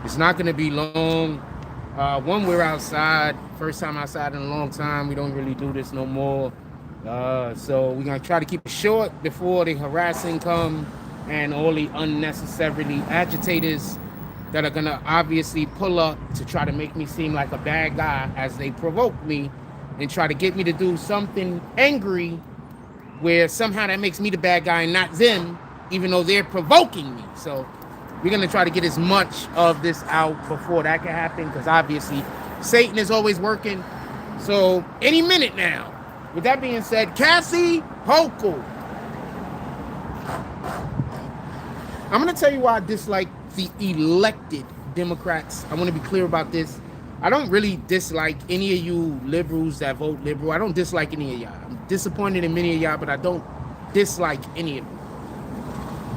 It's not going to be long. One, we're outside. First time outside in a long time. We don't really do this no more. So we're going to try to keep it short before the harassing come and all the unnecessarily agitators that are going to obviously pull up to try to make me seem like a bad guy as they provoke me and try to get me to do something angry where somehow that makes me the bad guy and not them, even though they're provoking me. So we're going to try to get as much of this out before that can happen, because obviously Satan is always working. So any minute now. With that being said, Cassie Hochul. I'm going to tell you why I dislike the elected Democrats. I want to be clear about this. I don't really dislike any of you liberals that vote liberal. I don't dislike any of y'all. I'm disappointed in many of y'all, but I don't dislike any of them.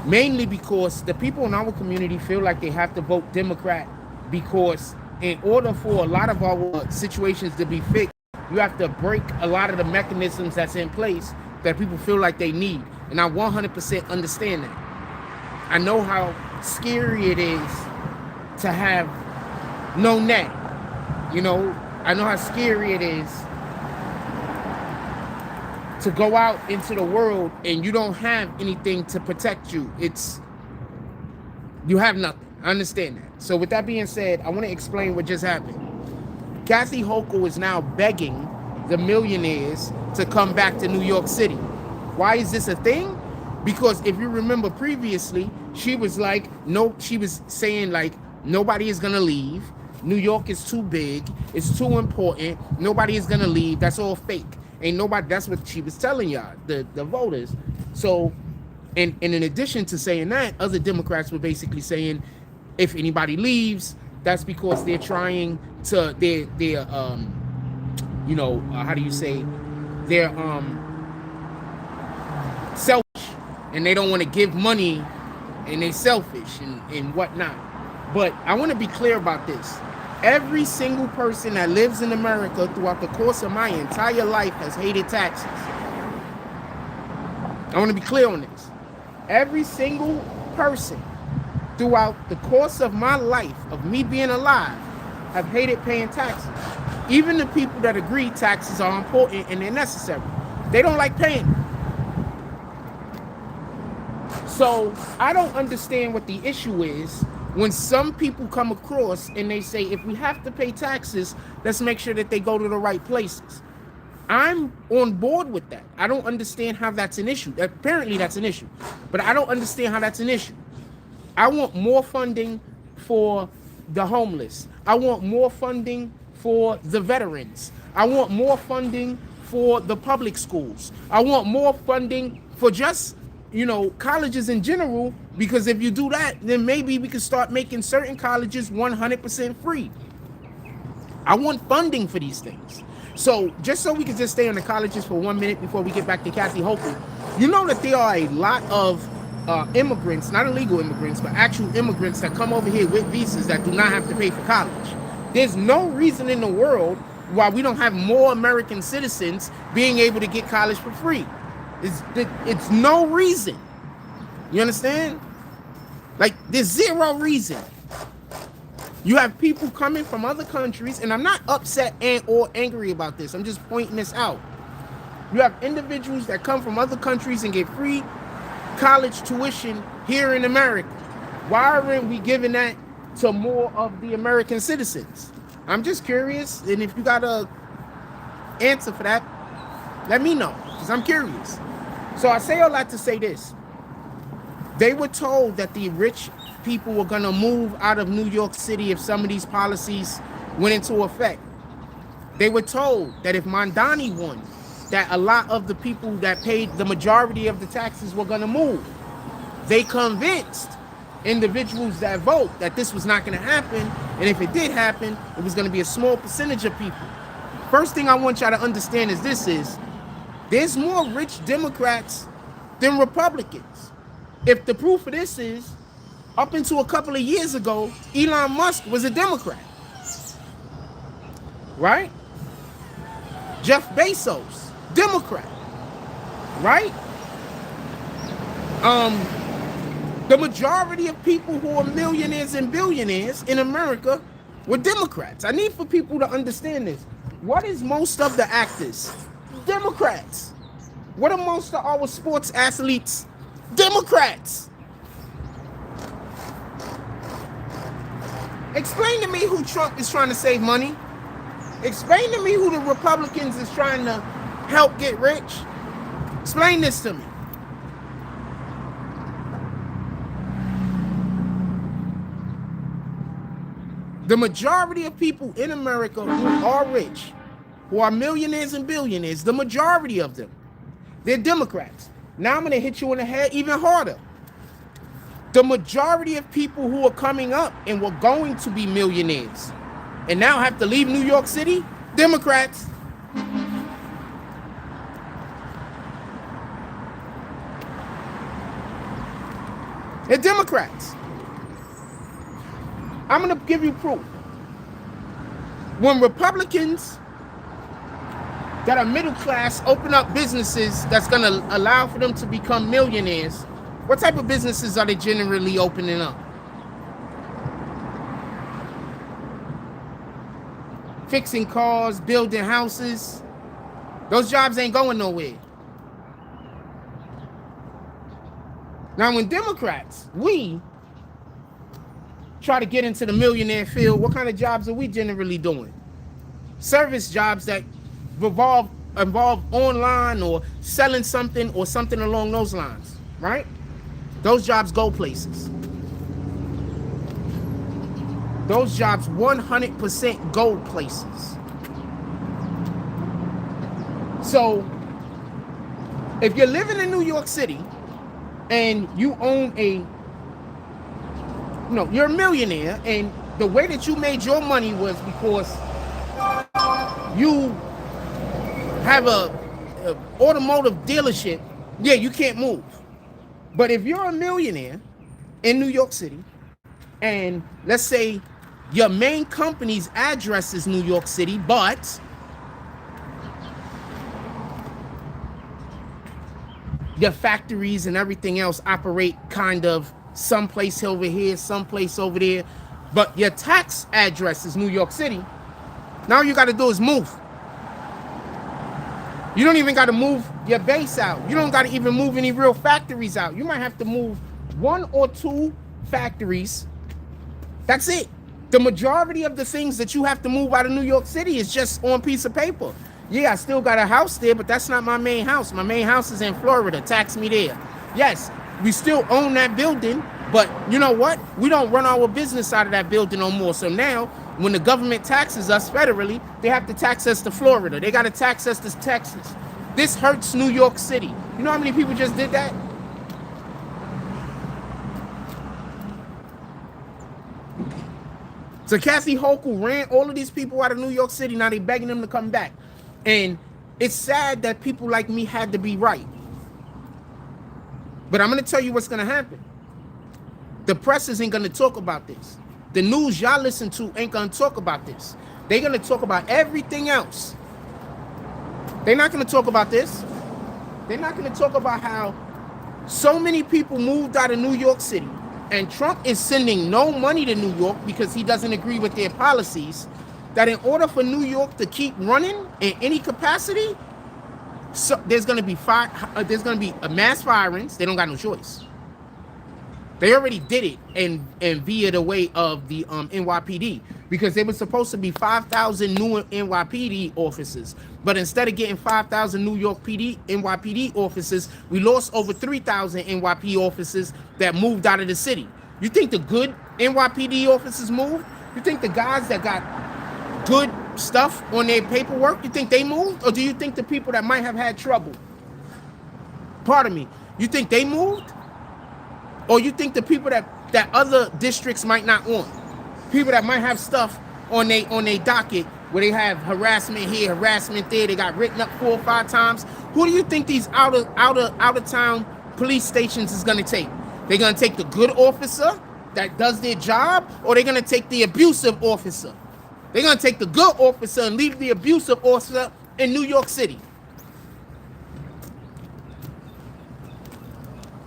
Mainly because the people in our community feel like they have to vote Democrat, because in order for a lot of our situations to be fixed, you have to break a lot of the mechanisms that's in place that people feel like they need. And I 100% understand that. I know how scary it is to have no net. You know, I know how scary it is to go out into the world and you don't have anything to protect you. You have nothing. I understand that. So with that being said, I want to explain what just happened. Kathy Hochul is now begging the millionaires to come back to New York City. Why is this a thing? Because if you remember previously, she was like, no, she was saying like, nobody is gonna leave. New York is too big. It's too important. Nobody is gonna leave. That's all fake. Ain't nobody. That's what she was telling y'all, the voters. So, and in addition to saying that, other Democrats were basically saying, if anybody leaves, that's because they're trying to, you know, how do you say, they're selfish, and they don't want to give money, and they selfish and whatnot. But I want to be clear about this. Every single person that lives in America throughout the course of my entire life has hated taxes. I want to be clear on this. Every single person throughout the course of my life, of me being alive, have hated paying taxes. Even the people that agree taxes are important and they're necessary, they don't like paying them. So I don't understand what the issue is when some people come across and they say, if we have to pay taxes, let's make sure that they go to the right places. I'm on board with that. I don't understand how that's an issue. Apparently that's an issue, but I don't understand how that's an issue. I want more funding for the homeless. I want more funding for the veterans. I want more funding for the public schools. I want more funding for just, you know, colleges in general, because if you do that, then maybe we can start making certain colleges 100% free. I want funding for these things. So just so we can just stay on the colleges for 1 minute before we get back to Kathy Hochul, you know that there are a lot of immigrants, not illegal immigrants, but actual immigrants that come over here with visas that do not have to pay for college. There's no reason in the world why we don't have more American citizens being able to get college for free. It's no reason. You understand? Like, there's zero reason. You have people coming from other countries, and I'm not upset or angry about this. I'm just pointing this out. You have individuals that come from other countries and get free college tuition here in America. Why aren't we giving that to more of the American citizens? I'm just curious, and if you got a answer for that, let me know, because I'm curious. So I say all that to say this. They were told that the rich people were going to move out of New York City if some of these policies went into effect. They were told that if Mondani won, that a lot of the people that paid the majority of the taxes were going to move. They convinced individuals that vote that this was not going to happen, and if it did happen, it was going to be a small percentage of people. First thing I want y'all to understand is there's more rich Democrats than Republicans. If the proof of this is, up until a couple of years ago, Elon Musk was a Democrat, right? Jeff Bezos, Democrat, right? The majority of people who are millionaires and billionaires in America were Democrats. I need for people to understand this. What is most of the actors? Democrats. What are most of our sports athletes? Democrats. Explain to me who Trump is trying to save money. Explain to me who the Republicans is trying to help get rich. Explain this to me. The majority of people in America who are rich, who are millionaires and billionaires, the majority of them, they're Democrats. Now I'm going to hit you in the head even harder. The majority of people who are coming up and were going to be millionaires and now have to leave New York City, Democrats. They're Democrats. I'm going to give you proof. When Republicans that are middle class open up businesses that's going to allow for them to become millionaires, what type of businesses are they generally opening up? Fixing cars, building houses. Those jobs ain't going nowhere. Now, when Democrats, we try to get into the millionaire field, what kind of jobs are we generally doing? Service jobs that involve online or selling something or something along those lines, right? Those jobs go places. Those jobs 100% go places. So if you're living in New York City and you own you're a millionaire, and the way that you made your money was because you have a automotive dealership, yeah, you can't move. But if you're a millionaire in New York City, and let's say your main company's address is New York City, but your factories and everything else operate kind of someplace over here, someplace over there, but your tax address is New York City, now all you got to do is move. You don't even got to move your base out. You don't got to even move any real factories out. You might have to move 1 or 2 factories. That's it. The majority of the things that you have to move out of New York City is just on piece of paper. Yeah, I still got a house there, but that's not my main house. My main house is in Florida. Tax me there. Yes, we still own that building, but you know what? We don't run our business out of that building no more. So now, when the government taxes us federally, they have to tax us to Florida. They got to tax us to Texas. This hurts New York City. You know how many people just did that? So Kathy Hochul ran all of these people out of New York City. Now they begging them to come back. And it's sad that people like me had to be right. But I'm going to tell you what's going to happen. The press isn't going to talk about this. The news y'all listen to ain't going to talk about this. They're going to talk about everything else. They're not going to talk about this. They're not going to talk about how so many people moved out of New York City, and Trump is sending no money to New York because he doesn't agree with their policies, that in order for New York to keep running in any capacity, so there's going to be mass firings. They don't got no choice. They already did it and via the way of the NYPD, because there was supposed to be 5,000 new NYPD officers, but instead of getting 5,000 New York NYPD officers, we lost over 3,000 NYPD officers that moved out of the city. You think the good NYPD officers moved? You think the guys that got good stuff on their paperwork, you think they moved? Or do you think the people that might have had trouble, pardon me, you think they moved? Or you think the people that other districts might not want, people that might have stuff on they docket where they have harassment here, harassment there, they got written up 4 or 5 times, who do you think these out of town police stations is going to take? They're going to take the good officer that does their job, or they're going to take the abusive officer? They're going to take the good officer and leave the abusive officer in New York City.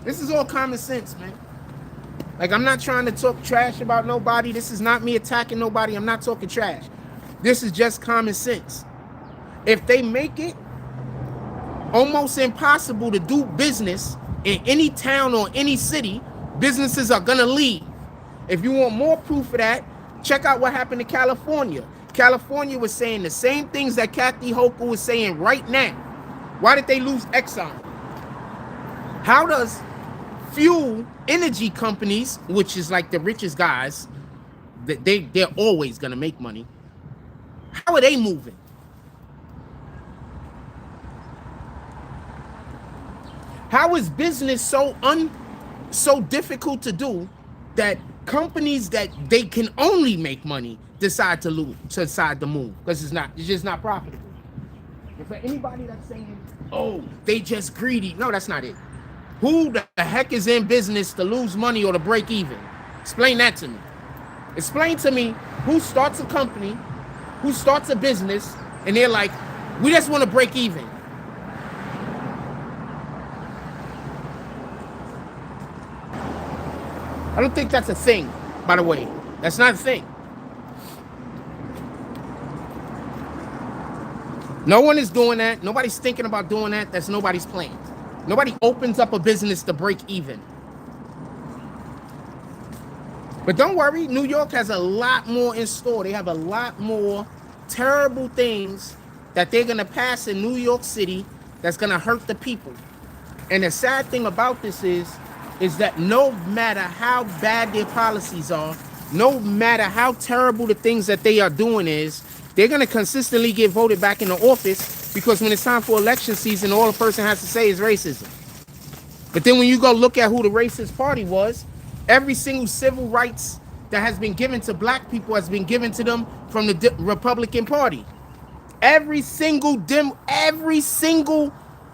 This is all common sense, man. Like, I'm not trying to talk trash about nobody. This is not me attacking nobody. I'm not talking trash. This is just common sense. If they make it almost impossible to do business in any town or any city, businesses are gonna leave. If you want more proof of that, check out what happened to California. California was saying the same things that Kathy Hochul was saying right now. Why did they lose Exxon? How does fuel energy companies, which is like the richest guys, they're always gonna make money. How are they moving? How is business so difficult to do that companies that they can only make money decide to move because it's just not profitable? And for anybody that's saying, oh, they just greedy, no, that's not it. Who the heck is in business to lose money or to break even? Explain that to me. Explain to me who starts a company, who starts a business, and they're like, we just want to break even. I don't think that's a thing, by the way. That's not a thing. No one is doing that. Nobody's thinking about doing that. That's nobody's plan. Nobody opens up a business to break even. But don't worry, New York has a lot more in store. They have a lot more terrible things that they're going to pass in New York City that's going to hurt the people. And the sad thing about this is that no matter how bad their policies are, no matter how terrible the things that they are doing is, they're going to consistently get voted back into office because when it's time for election season, all a person has to say is racism. But then when you go look at who the racist party was, every single civil rights that has been given to black people has been given to them from the Republican Party. Every single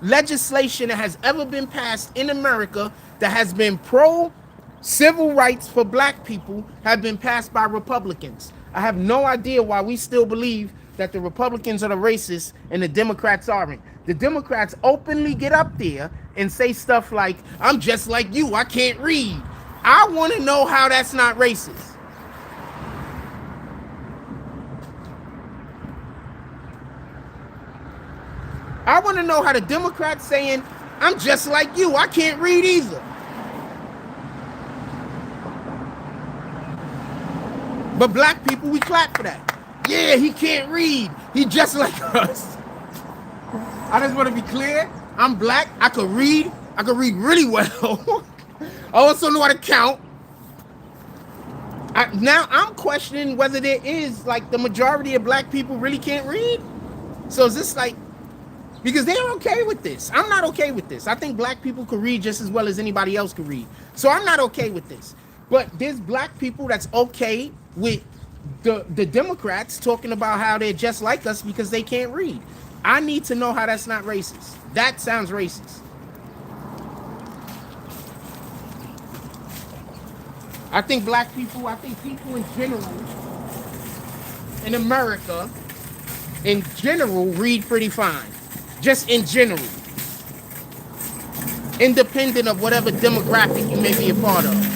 legislation that has ever been passed in America that has been pro-civil rights for black people have been passed by Republicans. I have no idea why we still believe that the Republicans are the racists and the Democrats aren't. The Democrats openly get up there and say stuff like, I'm just like you, I can't read. I want to know how that's not racist. I want to know how the Democrats saying, I'm just like you, I can't read either. But black people, we clap for that. Yeah, he can't read. He just like us. I just want to be clear. I'm black. I could read. I could read really well. I also know how to count. Now I'm questioning whether there is, like, the majority of black people really can't read. So is this like, because they're okay with this. I'm not okay with this. I think black people could read just as well as anybody else could read. So I'm not okay with this. But there's black people that's okay with the Democrats talking about how they're just like us because they can't read. I need to know how that's not racist. That sounds racist. I think black people, I think people in general, in America, in general, read pretty fine. Just in general. Independent of whatever demographic you may be a part of.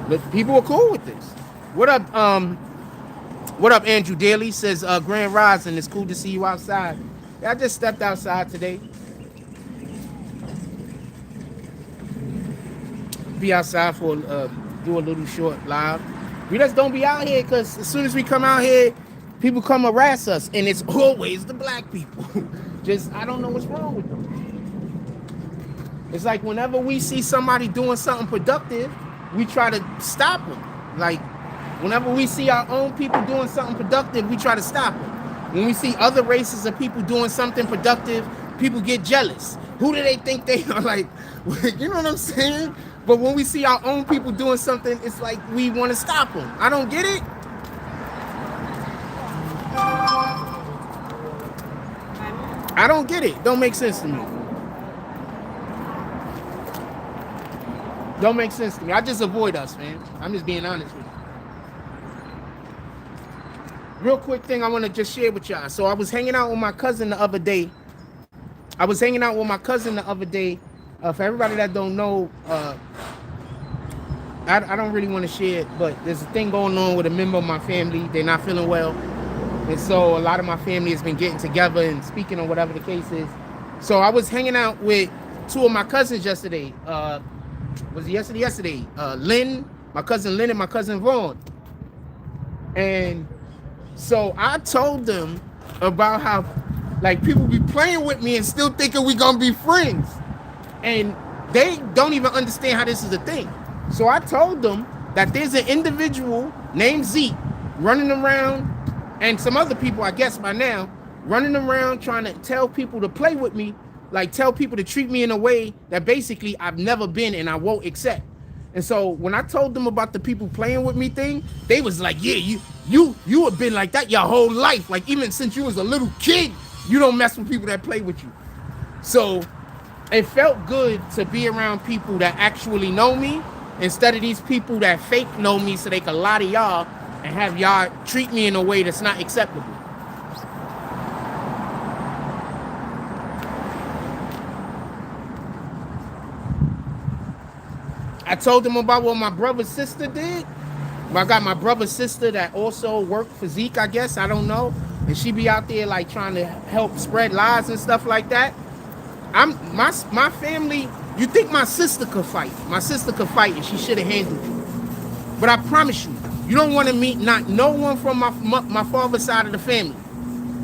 But people are cool with this. What up, Andrew Daly? Says Grand Rising, it's cool to see you outside. Yeah, I just stepped outside today. Be outside for do a little short live. We just don't be out here because as soon as we come out here, people come harass us, and it's always the black people. Just, I don't know what's wrong with them. It's like whenever we see somebody doing something productive, we try to stop them. Like, whenever we see our own people doing something productive, we try to stop them. When we see other races of people doing something productive, people get jealous. Who do they think they are? Like, you know what I'm saying? But when we see our own people doing something, it's like we want to stop them. I don't get it. I don't get it. Don't make sense to me. Don't make sense to me. I just avoid us, man. I'm just being honest with you. real quick thing I want to just share with y'all. So I was hanging out with my cousin the other day. For everybody that don't know, I don't really want to share it, but there's a thing going on with a member of my family. They're not feeling well. And so a lot of my family has been getting together and speaking on whatever the case is. So I was hanging out with two of my cousins yesterday. Was it yesterday? Yesterday. Lynn, my cousin Lynn, and my cousin Vaughn. And so I told them about how, like, people be playing with me and still thinking we gonna be friends. And they don't even understand how this is a thing. So I told them that there's an individual named Zeke running around, and some other people, I guess by now, running around trying to tell people to play with me, like tell people to treat me in a way that basically I've never been and I won't accept. And so when I told them about the people playing with me thing, they was like, yeah, you have been like that your whole life. Like, even since you was a little kid, you don't mess with people that play with you. So it felt good to be around people that actually know me instead of these people that fake know me so they can lie to y'all and have y'all treat me in a way that's not acceptable. I told them about what my brother's sister did. I got my brother's sister that also worked for Zeke, I guess, I don't know. And she be out there like trying to help spread lies and stuff like that. My family, you think my sister could fight. My sister could fight and she should have handled it. But I promise you, you don't want to meet not no one from my father's side of the family.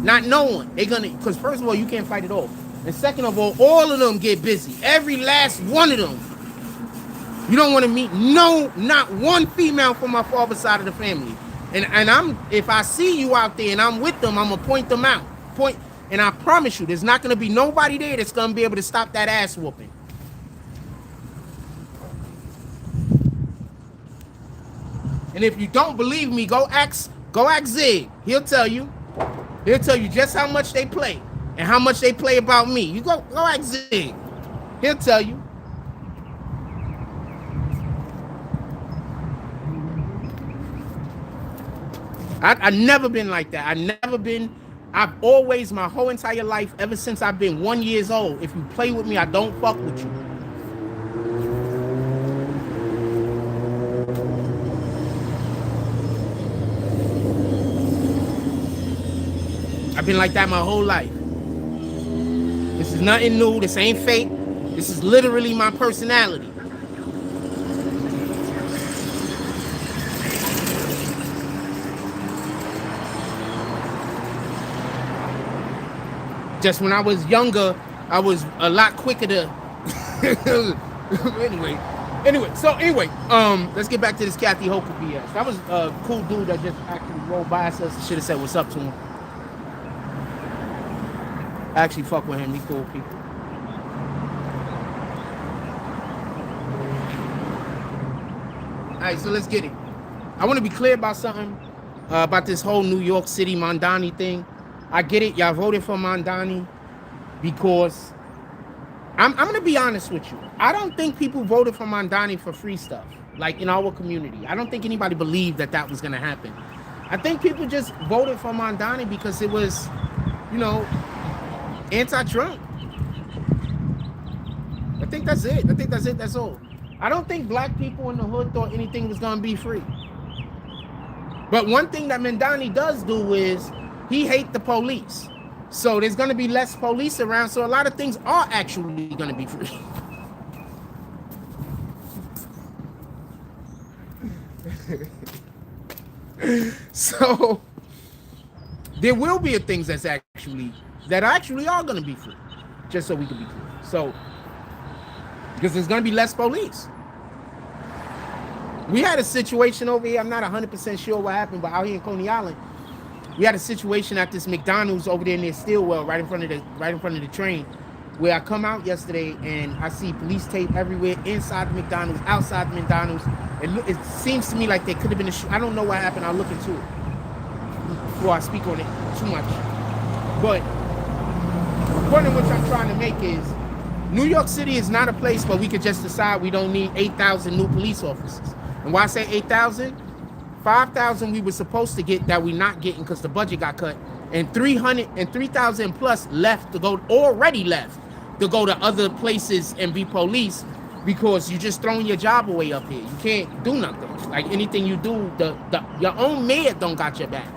Not no one. They're gonna, because first of all, you can't fight it off. And second of all of them get busy. Every last one of them. You don't want to meet not one female from my father's side of the family. And if I see you out there and I'm with them, I'm gonna point them out. And I promise you, there's not gonna be nobody there that's gonna be able to stop that ass whooping. And if you don't believe me, go ask Zig. He'll tell you just how much they play and how much they play about me. You go ask Zig. He'll tell you. I've never been like that. I've always, my whole entire life, ever since I've been 1 year old, if you play with me, I don't fuck with you. I've been like that my whole life. This is nothing new. This ain't fake. This is literally my personality. Just when I was younger, I was a lot quicker to anyway, let's get back to this Kathy Hochul BS. That was a cool dude that just actually rolled by us. Should have said what's up to him. Actually fuck with him, he cool people. Alright, so let's get it. I want to be clear about something, about this whole New York City Mondani thing. I get it, y'all voted for Mondani because I'm going to be honest with you. I don't think people voted for Mondani for free stuff, like in our community. I don't think anybody believed that was going to happen. I think people just voted for Mondani because it was, anti-Trump. I think that's it. That's all. I don't think black people in the hood thought anything was going to be free. But one thing that Mondani does do is he hates the police. So there's going to be less police around. So a lot of things are actually going to be free. So there will be things that actually are going to be free. Just so we can be clear. So, because there's going to be less police. We had a situation over here. I'm not 100% sure what happened, but out here in Coney Island, we had a situation at this McDonald's over there near Stillwell, right in front of the train, where I come out yesterday and I see police tape everywhere, inside the McDonald's, outside the McDonald's. It seems to me like there could have been a I don't know what happened. I'll look into it before I speak on it too much. But the point in which I'm trying to make is New York City is not a place where we could just decide we don't need 8,000 new police officers. And why I say 8,000? 5,000 we were supposed to get that we not getting because the budget got cut, and 3,000 plus left to go, already left to go to other places and be police, because you just throwing your job away up here. You can't do nothing. Like anything you do, your own mayor don't got your back.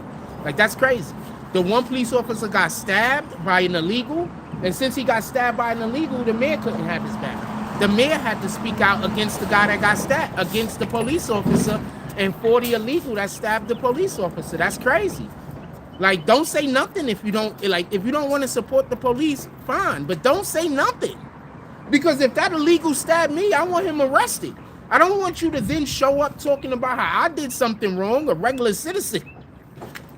Like that's crazy. The one police officer got stabbed by an illegal, and since he got stabbed by an illegal, the mayor couldn't have his back. The mayor had to speak out against the guy that got stabbed, against the police officer, and for the illegal that stabbed the police officer. That's crazy. Like, don't say nothing if you don't, like, if you don't want to support the police, fine, but don't say nothing. Because if that illegal stabbed me, I want him arrested. I don't want you to then show up talking about how I did something wrong, a regular citizen.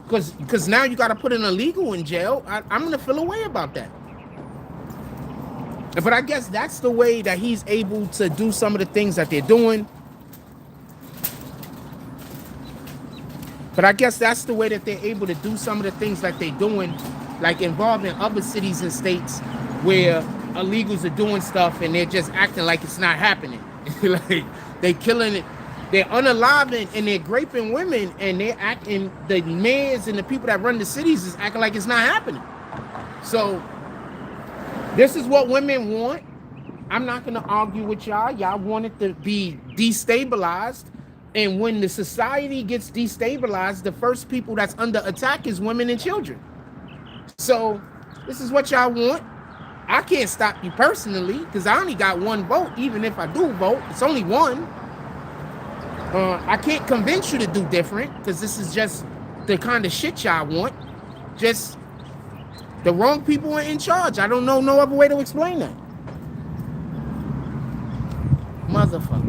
Because now you got to put an illegal in jail. I'm going to feel a way about that. But I guess that's the way that he's able to do some of the things that they're doing. But I guess that's the way that they're able to do some of the things that they're doing, like involving other cities and states where illegals are doing stuff and they're just acting like it's not happening. Like they killing it, they're unaliving and they're raping women, and they're acting, the mayors and the people that run the cities is acting like it's not happening. So this is what women want. I'm not gonna argue with y'all. Y'all want it to be destabilized. And when the society gets destabilized, the first people that's under attack is women and children. So this is what y'all want. I can't stop you personally because I only got one vote. Even if I do vote, it's only one. I can't convince you to do different because this is just the kind of shit y'all want. Just the wrong people are in charge. I don't know no other way to explain that. Motherfuckers.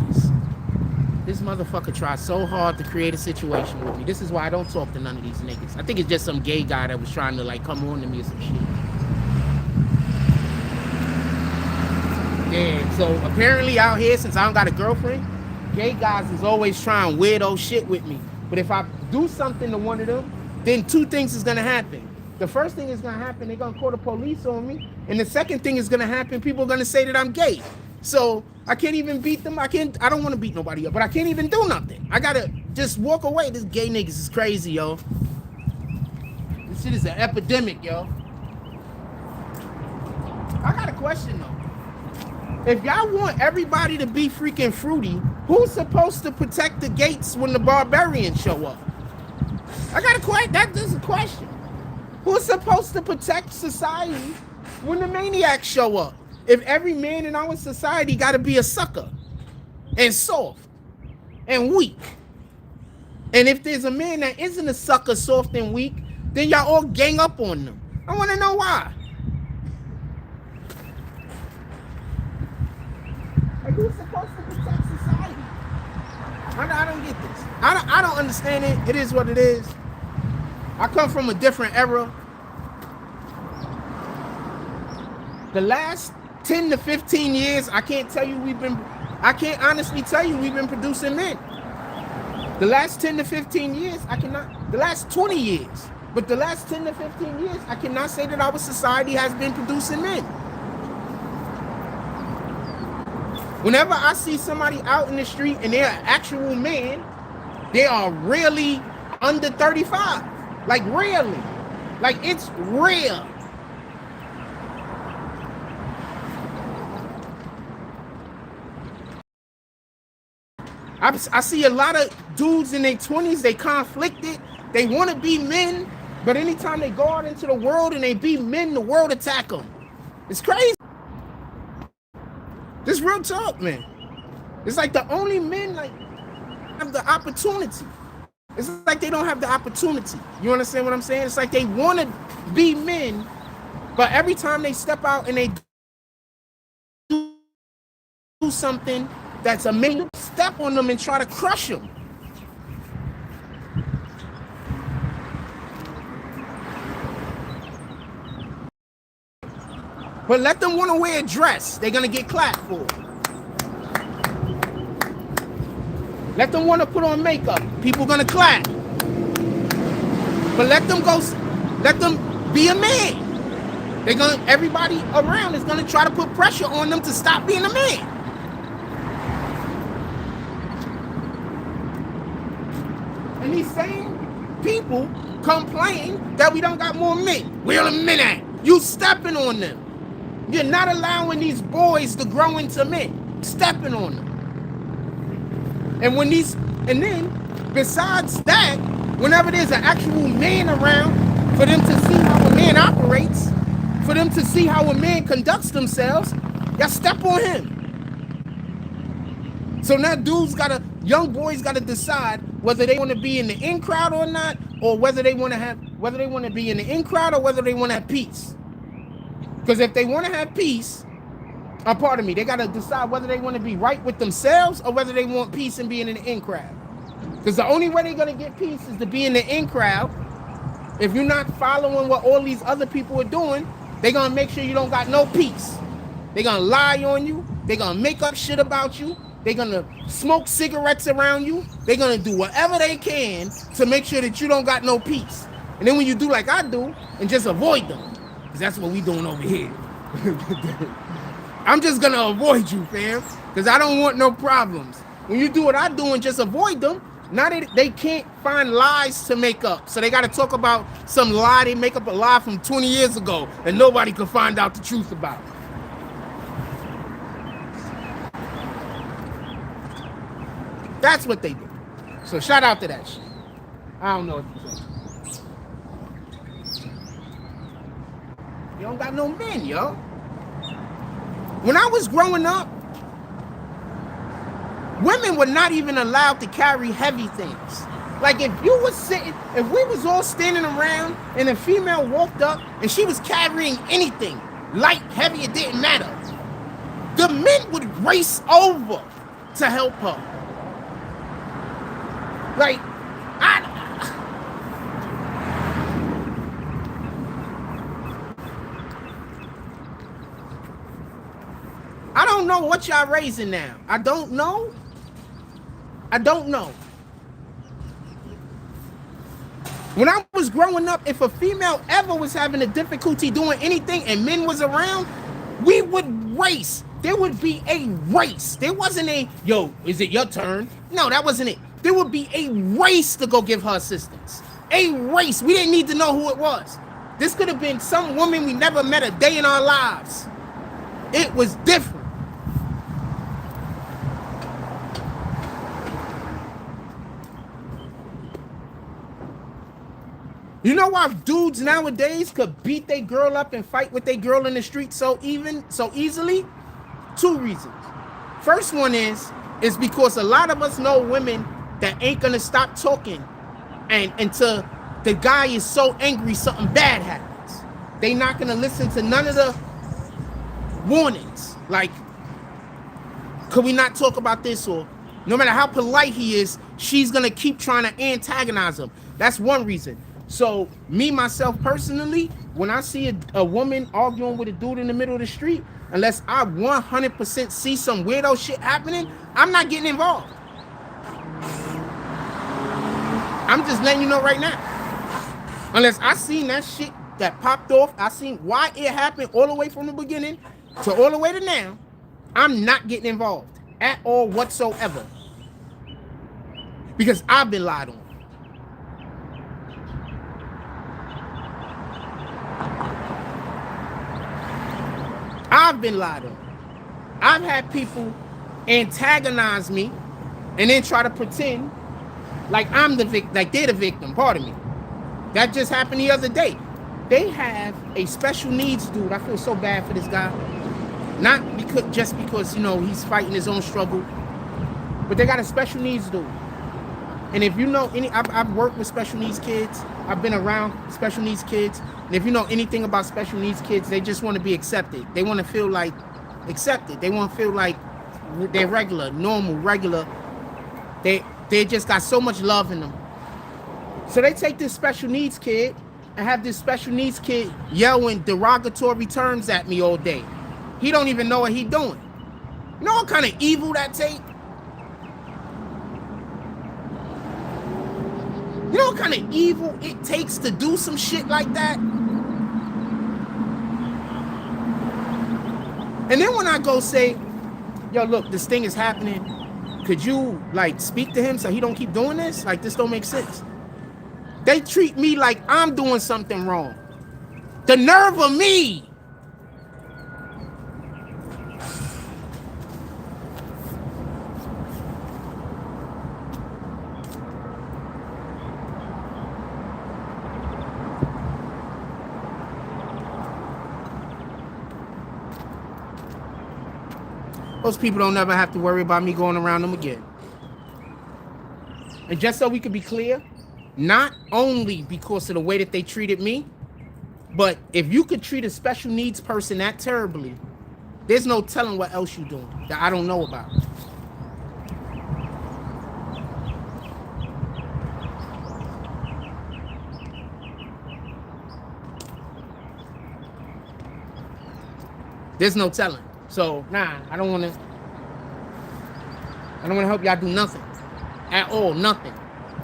This motherfucker tried so hard to create a situation with me. This is why I don't talk to none of these niggas. I think it's just some gay guy that was trying to like come on to me or some shit. Yeah, so apparently out here, since I don't got a girlfriend, gay guys is always trying weirdo shit with me. But if I do something to one of them, then two things is gonna happen. The first thing is gonna happen, they're gonna call the police on me. And the second thing is gonna happen, people are gonna say that I'm gay. So I can't even beat them. I don't want to beat nobody up, but I can't even do nothing. I gotta just walk away. This gay niggas is crazy, yo. This shit is an epidemic, yo. I got a question though. If y'all want everybody to be freaking fruity, who's supposed to protect the gates when the barbarians show up? I got a question. That's a question. Who's supposed to protect society when the maniacs show up? If every man in our society got to be a sucker and soft and weak, and if there's a man that isn't a sucker, soft and weak, then y'all all gang up on them. I want to know why. Like, who's supposed to protect society? I don't get this. I don't understand it. It is what it is. I come from a different era. The last 10 to 15 years, I can't honestly tell you we've been producing men. The last 10 to 15 years, the last 20 years, but the last 10 to 15 years, I cannot say that our society has been producing men. Whenever I see somebody out in the street and they're an actual man, they are really under 35. Like really. Like it's real. I see a lot of dudes in their 20s, they conflicted, they want to be men, but anytime they go out into the world and they be men, the world attack them. It's crazy. This real talk, man. It's like the only men like have the opportunity. It's like they don't have the opportunity. You understand what I'm saying? It's like they want to be men, but every time they step out and they do something that's a man, step on them and try to crush them. But let them want to wear a dress. They're going to get clapped for it. Let them want to put on makeup. People going to clap. But let them be a man. Everybody around is going to try to put pressure on them to stop being a man. And these same people complain that we don't got more men. Where the men at? You stepping on them. You're not allowing these boys to grow into men. Stepping on them. And then, besides that, whenever there's an actual man around, for them to see how a man operates, for them to see how a man conducts themselves, y'all step on him. So now young boys gotta decide whether they want to be in the in crowd or not, or whether they want to be in the in crowd or whether they want to have peace. Because if they want to have peace, they gotta decide whether they want to be right with themselves or whether they want peace and being in the in crowd. Because the only way they're gonna get peace is to be in the in crowd. If you're not following what all these other people are doing, they're gonna make sure you don't got no peace. They're gonna lie on you. They're gonna make up shit about you. They're gonna smoke cigarettes around you. They're gonna do whatever they can to make sure that you don't got no peace. And then when you do like I do and just avoid them, because that's what we doing over here. I'm just gonna avoid you, fam, because I don't want no problems. When you do what I do and just avoid them, now they can't find lies to make up. So they got to talk about some lie. They make up a lie from 20 years ago and nobody can find out the truth about it. That's what they do. So shout out to that shit. I don't know what to say. You don't got no men, yo. When I was growing up, women were not even allowed to carry heavy things. Like if we was all standing around and a female walked up and she was carrying anything, light, heavy, it didn't matter. The men would race over to help her. Like, I don't know what y'all raising now. I don't know. When I was growing up, if a female ever was having a difficulty doing anything and men was around, we would race. There would be a race. There wasn't a, yo, is it your turn? No, that wasn't it. There would be a race to go give her assistance. A race. We didn't need to know who it was. This could have been some woman we never met a day in our lives. It was different. You know why dudes nowadays could beat their girl up and fight with their girl in the street so easily? 2 reasons. First one is because a lot of us know women that ain't gonna stop talking and until the guy is so angry something bad happens. They not gonna listen to none of the warnings. Like, could we not talk about this? Or no matter how polite he is, she's gonna keep trying to antagonize him. That's one reason. So me, myself, personally, when I see a woman arguing with a dude in the middle of the street, unless I 100% see some weirdo shit happening, I'm not getting involved. I'm just letting you know right now. Unless I seen that shit that popped off, I seen why it happened all the way from the beginning to all the way to now, I'm not getting involved at all whatsoever. Because I've been lied on. I've been lied on. I've had people antagonize me and then try to pretend like I'm the victim, like they're the victim, pardon me. That just happened the other day. They have a special needs dude. I feel so bad for this guy. Not just because, you know, he's fighting his own struggle, but they got a special needs dude. And if you know I've worked with special needs kids. I've been around special needs kids. And if you know anything about special needs kids, they just want to be accepted. They want to feel like accepted. They want to feel like they're regular. They just got so much love in them. So they take this special needs kid and have this special needs kid yelling derogatory terms at me all day. He don't even know what he doing. You know what kind of evil that take? You know what kind of evil it takes to do some shit like that? And then when I go say, yo, look, this thing is happening, could you like speak to him so he don't keep doing this? Like, this don't make sense. They treat me like I'm doing something wrong. The nerve of me. Those people don't ever have to worry about me going around them again. And just so we could be clear, not only because of the way that they treated me, but if you could treat a special needs person that terribly, there's no telling what else you're doing that I don't know about. There's no telling. So, nah, I don't want to help y'all do nothing. At all, nothing.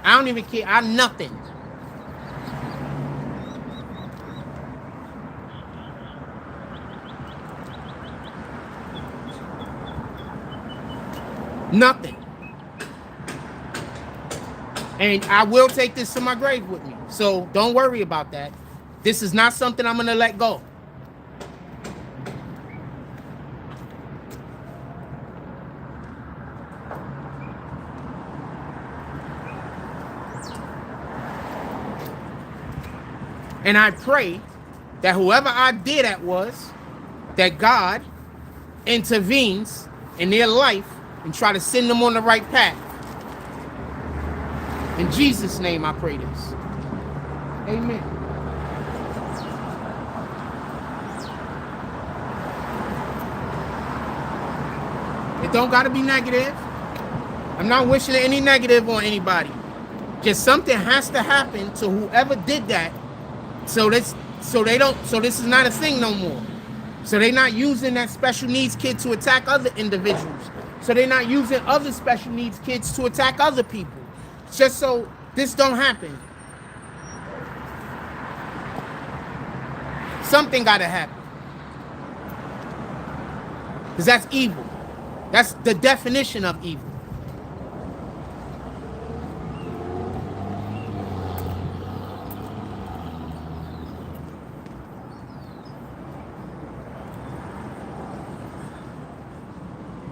I don't even care. Nothing. Nothing. And I will take this to my grave with me. So don't worry about that. This is not something I'm going to let go. And I pray that whoever I did that was, that God intervenes in their life and try to send them on the right path. In Jesus' name I pray this. Amen. It don't got to be negative. I'm not wishing any negative on anybody. Just something has to happen to whoever did that. So this is not a thing no more. So they're not using that special needs kid to attack other individuals. So they're not using other special needs kids to attack other people. Just so this don't happen. Something gotta happen. Because that's evil. That's the definition of evil.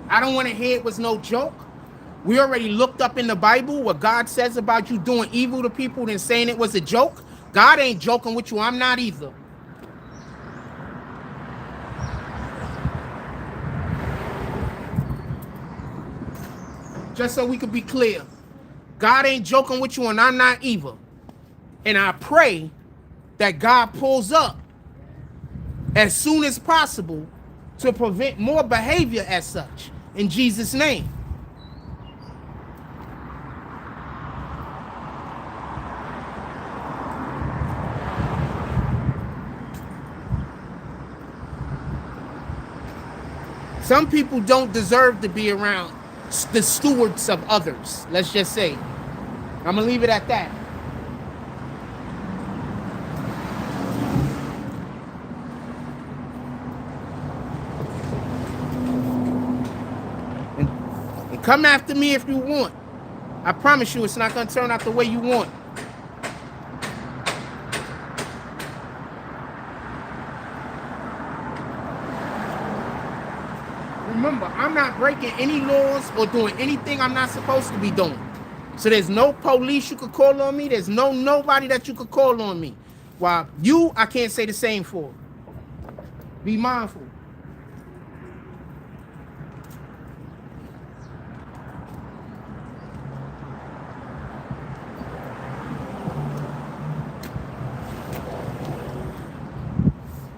I don't want to hear it was no joke. We already looked up in the Bible what God says about you doing evil to people and saying it was a joke. God ain't joking with you. I'm not either. Just so we could be clear. God ain't joking with you and I'm not either. And I pray that God pulls up as soon as possible to prevent more behavior as such. In Jesus' name. Some people don't deserve to be around the stewards of others. Let's just say. I'm going to leave it at that. Come after me if you want. I promise you it's not going to turn out the way you want. Remember, I'm not breaking any laws or doing anything I'm not supposed to be doing. So there's no police you could call on me. There's nobody that you could call on me. While you, I can't say the same for. Be mindful.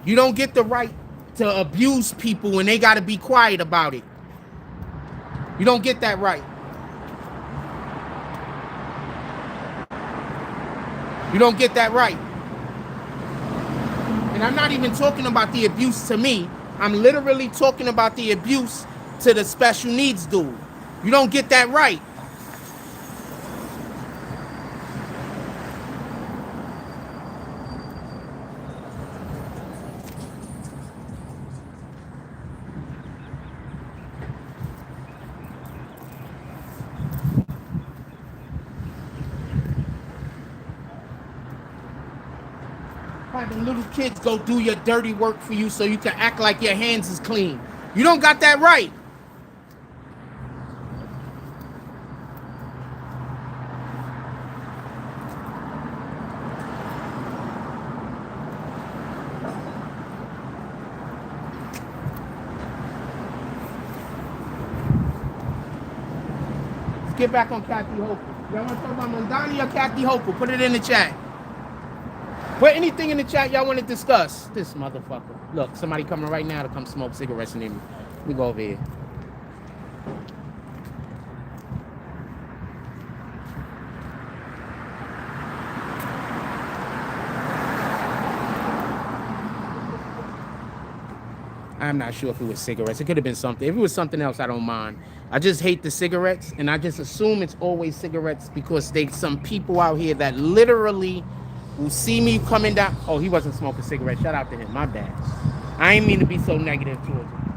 You don't get the right to abuse people when they got to be quiet about it. You don't get that right. You don't get that right. And I'm not even talking about the abuse to me. I'm literally talking about the abuse to the special needs dude. You don't get that right. had the little kids go do your dirty work for you so you can act like your hands is clean. You don't got that right. Let's get back on Kathy Hochul. Y'all want to talk about Mondani or Kathy Hochul? Put it in the chat. Put anything in the chat y'all want to discuss. This motherfucker. Look, somebody coming right now to come smoke cigarettes near me. Let me go over here. I'm not sure if it was cigarettes. It could have been something. If it was something else, I don't mind. I just hate the cigarettes, and I just assume it's always cigarettes because there's some people out here that literally will see me coming down. Oh, he wasn't smoking cigarettes. Shout out to him. My bad. I ain't mean to be so negative towards him.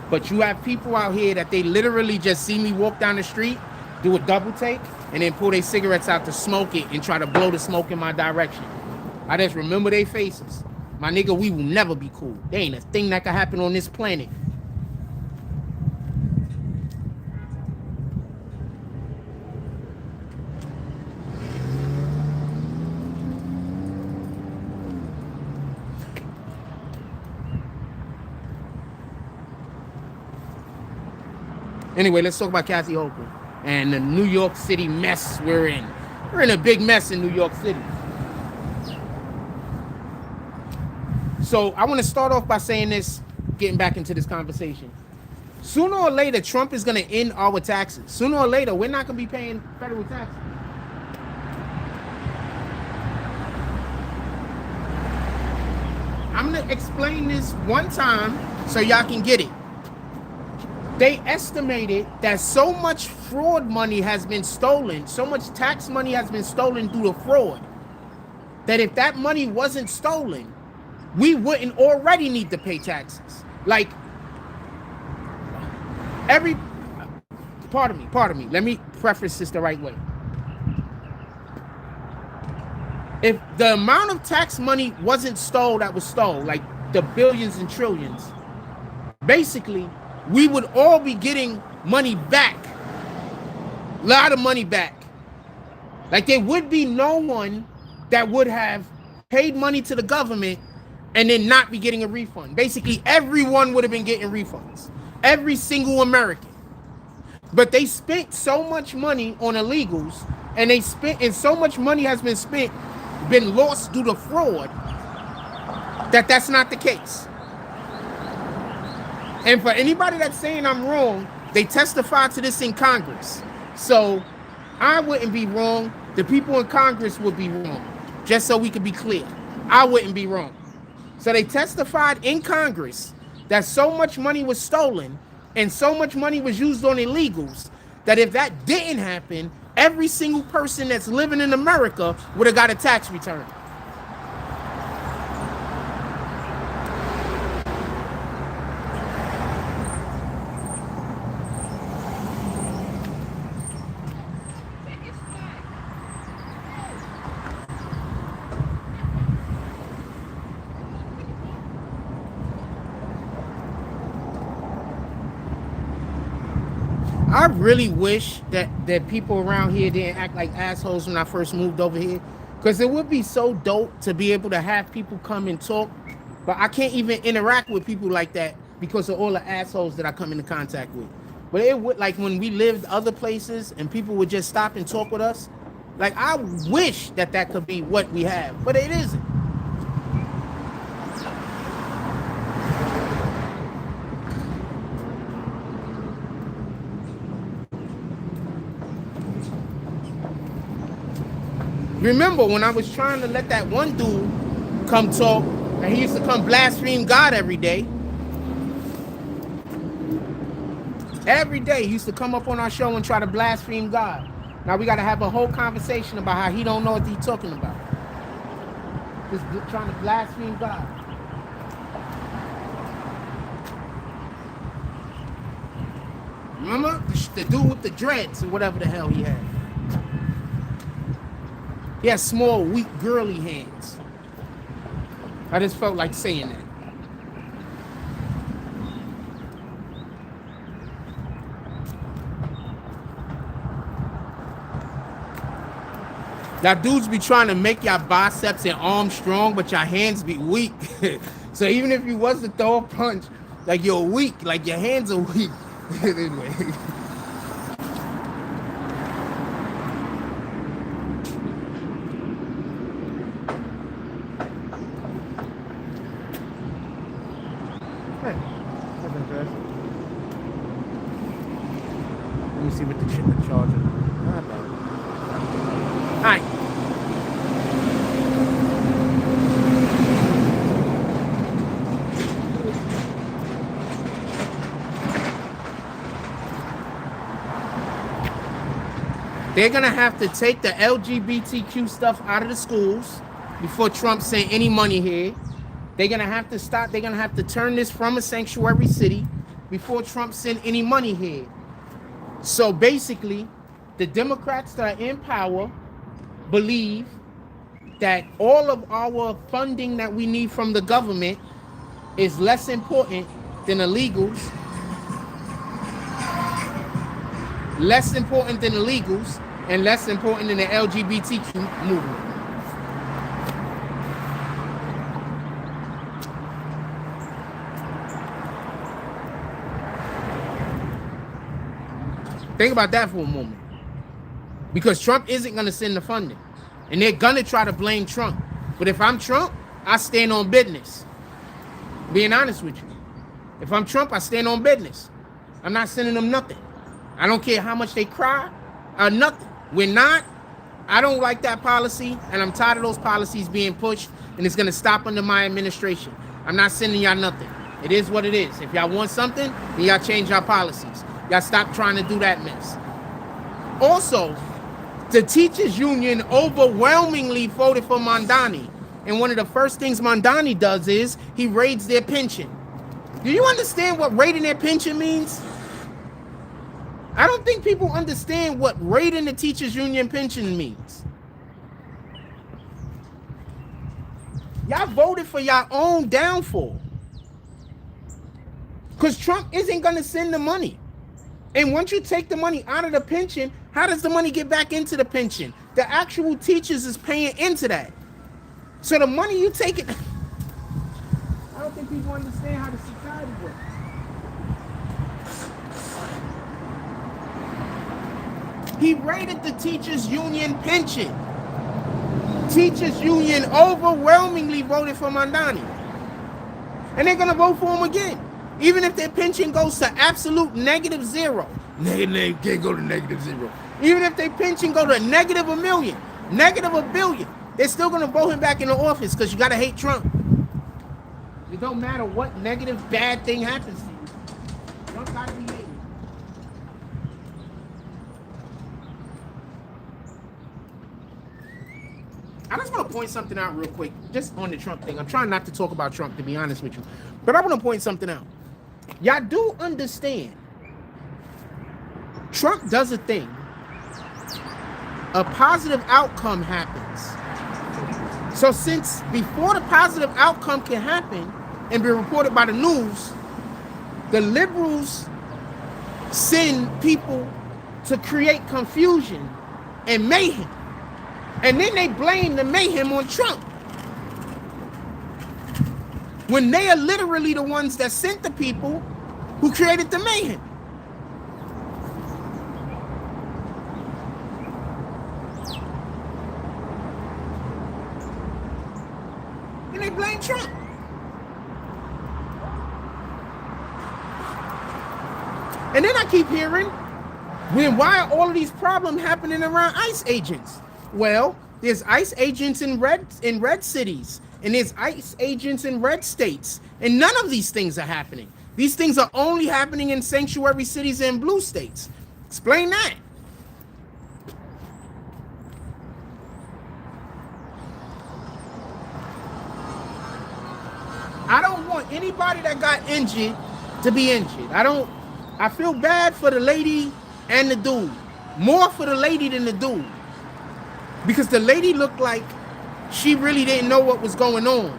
But you have people out here that they literally just see me walk down the street, do a double take, and then pull their cigarettes out to smoke it and try to blow the smoke in my direction. I just remember their faces. My nigga, we will never be cool. There ain't a thing that can happen on this planet. Anyway, let's talk about Kathy Hochul and the New York City mess we're in. We're in a big mess in New York City. So I want to start off by saying this, getting back into this conversation. Sooner or later, Trump is going to end our taxes. Sooner or later, we're not going to be paying federal taxes. I'm going to explain this one time so y'all can get it. They estimated that so much fraud money has been stolen, so much tax money has been stolen through the fraud, that if that money wasn't stolen, we wouldn't already need to pay taxes. Like, pardon me, let me preface this the right way. If the amount of tax money wasn't stole that was stole, like the billions and trillions, basically, we would all be getting money back. A lot of money back. Like, there would be no one that would have paid money to the government and then not be getting a refund. Basically, everyone would have been getting refunds. Every single American. But they spent so much money on illegals, and so much money has been lost due to fraud, that's not the case. And for anybody that's saying I'm wrong, they testified to this in Congress. So I wouldn't be wrong. The people in Congress would be wrong. Just so we could be clear. I wouldn't be wrong. So they testified in Congress that so much money was stolen and so much money was used on illegals that if that didn't happen, every single person that's living in America would have got a tax return. I really wish that people around here didn't act like assholes when I first moved over here, because it would be so dope to be able to have people come and talk, but I can't even interact with people like that because of all the assholes that I come into contact with. But it would, like when we lived other places and people would just stop and talk with us, like I wish that could be what we have, but it isn't. Remember when I was trying to let that one dude come talk, and he used to come blaspheme God every day. Every day he used to come up on our show and try to blaspheme God. Now we got to have a whole conversation about how he don't know what he's talking about. Just trying to blaspheme God. Remember? The dude with the dreads or whatever the hell he had. He has small, weak, girly hands. I just felt like saying that. Y'all dudes be trying to make y'all biceps and arms strong, but your hands be weak. So even if you was to throw a punch, like you're weak, like your hands are weak. Anyway. Let me see what the charger. All right. They're going to have to take the LGBTQ stuff out of the schools before Trump sent any money here. They're going to have to stop. They're going to have to turn this from a sanctuary city before Trump sent any money here. So basically, the Democrats that are in power believe that all of our funding that we need from the government is less important than illegals, less important than illegals, and less important than the LGBTQ movement. Think about that for a moment. Because Trump isn't going to send the funding. And they're going to try to blame Trump. But if I'm Trump, I stand on business. Being honest with you. If I'm Trump, I stand on business. I'm not sending them nothing. I don't care how much they cry or nothing. We're not. I don't like that policy. And I'm tired of those policies being pushed. And it's going to stop under my administration. I'm not sending y'all nothing. It is what it is. If y'all want something, then y'all change your policies. Y'all stop trying to do that mess. Also, the teachers union overwhelmingly voted for Mondani. And one of the first things Mondani does is he raids their pension. Do you understand what raiding their pension means? I don't think people understand what raiding the teachers union pension means. Y'all voted for your own downfall. Because Trump isn't going to send the money. And once you take the money out of the pension, how does the money get back into the pension? The actual teachers is paying into that. So the money you take it... I don't think people understand how the society works. He raided the teachers union pension. Teachers union overwhelmingly voted for Mondani. And they're going to vote for him again. Even if their pension goes to absolute -0. They can't go to -0. Even if their pension go to -1 million, -1 billion, they're still going to vote him back in the office because you got to hate Trump. It don't matter what negative, bad thing happens to you. Trump got to be hated. I just want to point something out real quick, just on the Trump thing. I'm trying not to talk about Trump, to be honest with you. But I want to point something out. Y'all do understand, Trump does a thing. A positive outcome happens. So since before the positive outcome can happen and be reported by the news, the liberals send people to create confusion and mayhem. And then they blame the mayhem on Trump. When they are literally the ones that sent the people who created the mayhem. And they blame Trump. And then I keep hearing, why are all of these problems happening around ICE agents? Well, there's ICE agents in red cities, and there's ICE agents in red states, and none of these things are happening. These things are only happening in sanctuary cities and blue states. Explain that. I don't want anybody that got injured to be injured. I feel bad for the lady and the dude. More for the lady than the dude. because the lady looked like she really didn't know what was going on.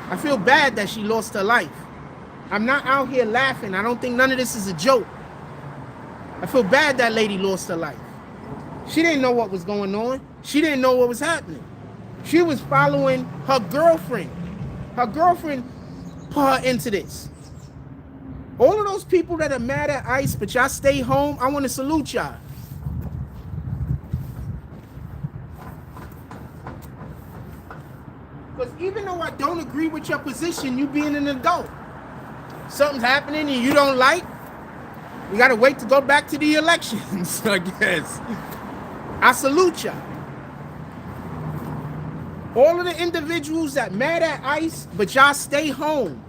I feel bad that she lost her life. I'm not out here laughing. I don't think none of this is a joke. I feel bad that lady lost her life. She didn't know what was going on. She didn't know what was happening. She was following her girlfriend. Her girlfriend put her into this. All of those people that are mad at ICE, but y'all stay home, I want to salute y'all. Because even though I don't agree with your position, you being an adult, something's happening and you don't like, we got to wait to go back to the elections, I guess. I salute y'all. All of the individuals that mad at ICE, but y'all stay home.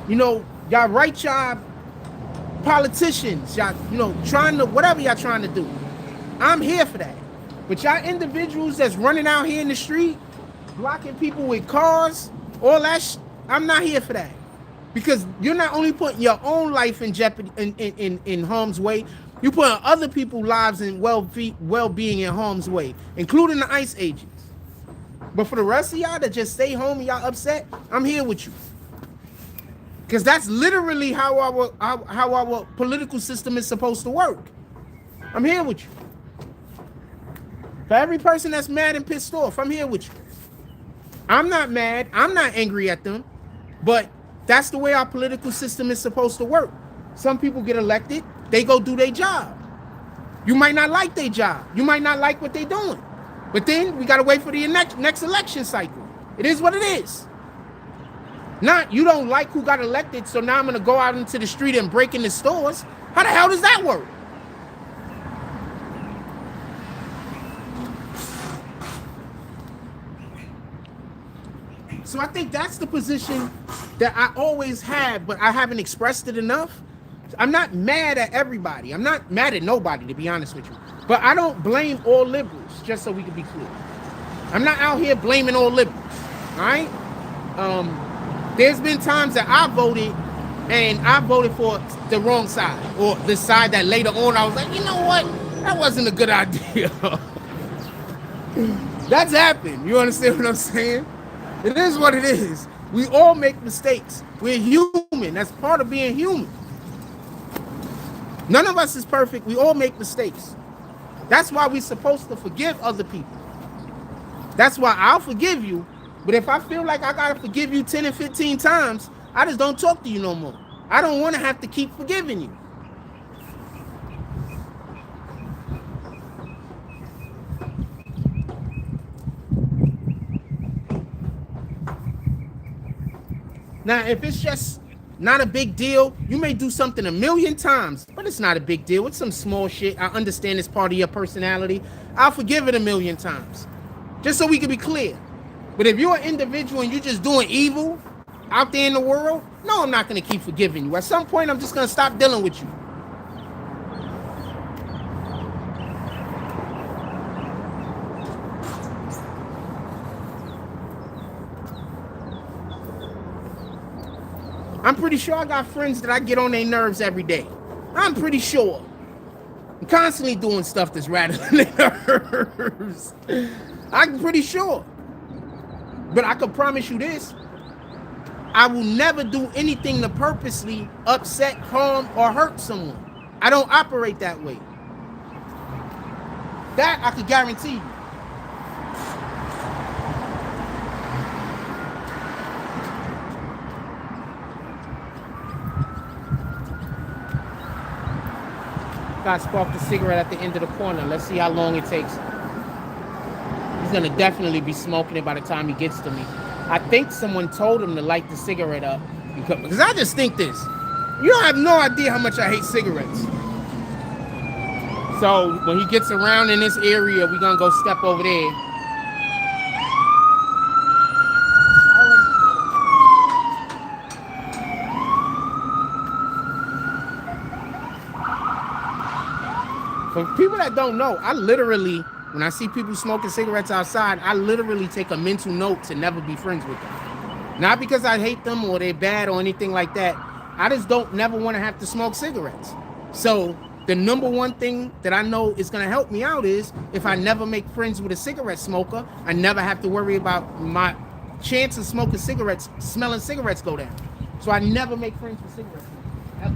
You know, y'all write y'all politicians, y'all, you know, trying to, whatever y'all trying to do. I'm here for that. But y'all individuals that's running out here in the street, blocking people with cars, all that, I'm not here for that. Because you're not only putting your own life in jeopardy, in harm's way, you're putting other people's lives and well-being in harm's way, including the ICE agents. But for the rest of y'all that just stay home and y'all upset, I'm here with you. Because that's literally how our political system is supposed to work. I'm here with you. For every person that's mad and pissed off, I'm here with you. I'm not mad. I'm not angry at them. But that's the way our political system is supposed to work. Some people get elected. They go do their job. You might not like their job. You might not like what they're doing. But then we got to wait for the next election cycle. It is what it is. Not you don't like who got elected, so now I'm going to go out into the street and break into stores. How the hell does that work? So I think that's the position that I always had, but I haven't expressed it enough. I'm not mad at everybody. I'm not mad at nobody, to be honest with you. But I don't blame all liberals, just so we can be clear. I'm not out here blaming all liberals, all right? There's been times that I voted, and I voted for the wrong side, or the side that later on I was like, you know what? That wasn't a good idea. That's happened. You understand what I'm saying? It is what it is. We all make mistakes. We're human. That's part of being human. None of us is perfect. We all make mistakes. That's why we're supposed to forgive other people. That's why I'll forgive you. But if I feel like I got to forgive you 10 and 15 times, I just don't talk to you no more. I don't want to have to keep forgiving you. Now, if it's just not a big deal, you may do something a million times, but it's not a big deal. It's some small shit. I understand it's part of your personality. I'll forgive it a million times, just so we can be clear. But if you're an individual and you're just doing evil out there in the world, no, I'm not going to keep forgiving you. At some point, I'm just going to stop dealing with you. I'm pretty sure I got friends that I get on their nerves every day. I'm pretty sure. I'm constantly doing stuff that's rattling their nerves. I'm pretty sure. But I can promise you this. I will never do anything to purposely upset, harm, or hurt someone. I don't operate that way. That I could guarantee you. Got sparked a cigarette at the end of the corner. Let's see how long it takes. He's gonna definitely be smoking it by the time he gets to me. I think someone told him to light the cigarette up because I just think this. You don't have no idea how much I hate cigarettes. So when he gets around in this area, we're gonna go step over there. For people that don't know, I literally, when I see people smoking cigarettes outside, I literally take a mental note to never be friends with them. Not because I hate them or they're bad or anything like that. I just don't never want to have to smoke cigarettes. So the number one thing that I know is going to help me out is if I never make friends with a cigarette smoker, I never have to worry about my chance of smoking cigarettes, smelling cigarettes go down. So I never make friends with cigarette smokers, ever.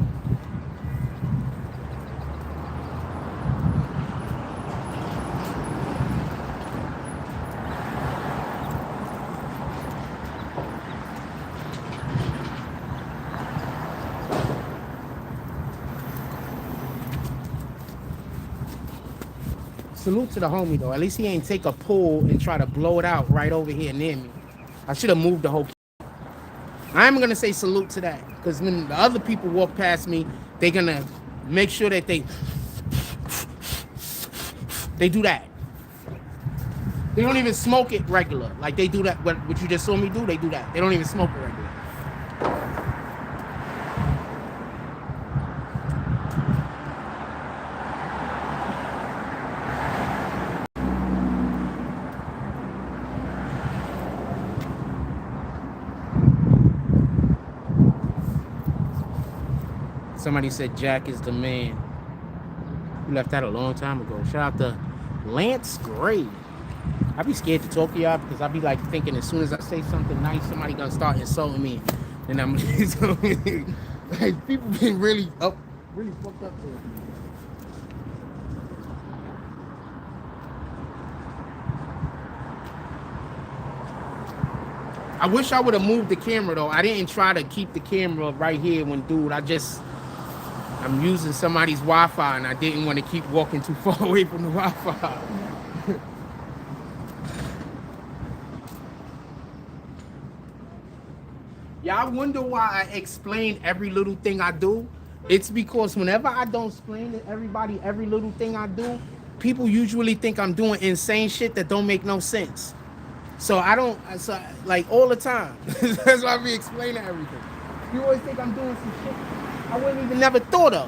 Salute to the homie though. At least he ain't take a pull and try to blow it out right over here near me. I should have moved the whole. I'm gonna say salute to that because when the other people walk past me, they're gonna make sure that they do that. They don't even smoke it regular. Like they do that. What you just saw me do, they do that. They don't even smoke it regular. Somebody said Jack is the man. You left that a long time ago. Shout out to Lance Gray. I be scared to talk to y'all because I be like thinking as soon as I say something nice, somebody gonna start insulting me, and I'm like people been really fucked up to it. I wish I would have moved the camera though. I didn't try to keep the camera right here when dude. I'm using somebody's Wi-Fi and I didn't want to keep walking too far away from the Wi-Fi. Y'all wonder why I explain every little thing I do? It's because whenever I don't explain to everybody every little thing I do, people usually think I'm doing insane shit that don't make no sense. So I don't, like all the time. That's why I be explaining everything. You always think I'm doing some shit I wouldn't even never thought of.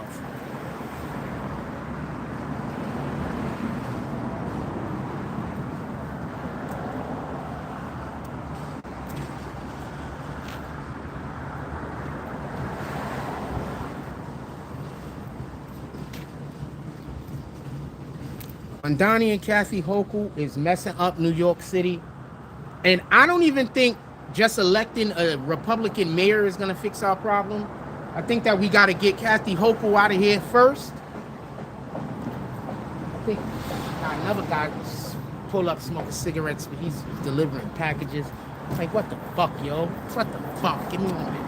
Mondani and Kathy Hochul is messing up New York City. And I don't even think just electing a Republican mayor is going to fix our problem. I think that we got to get Kathy Hochul out of here first. I think another guy pull up smoking cigarettes, but he's delivering packages. It's like, what the fuck, yo? What the fuck? Give me 1 minute.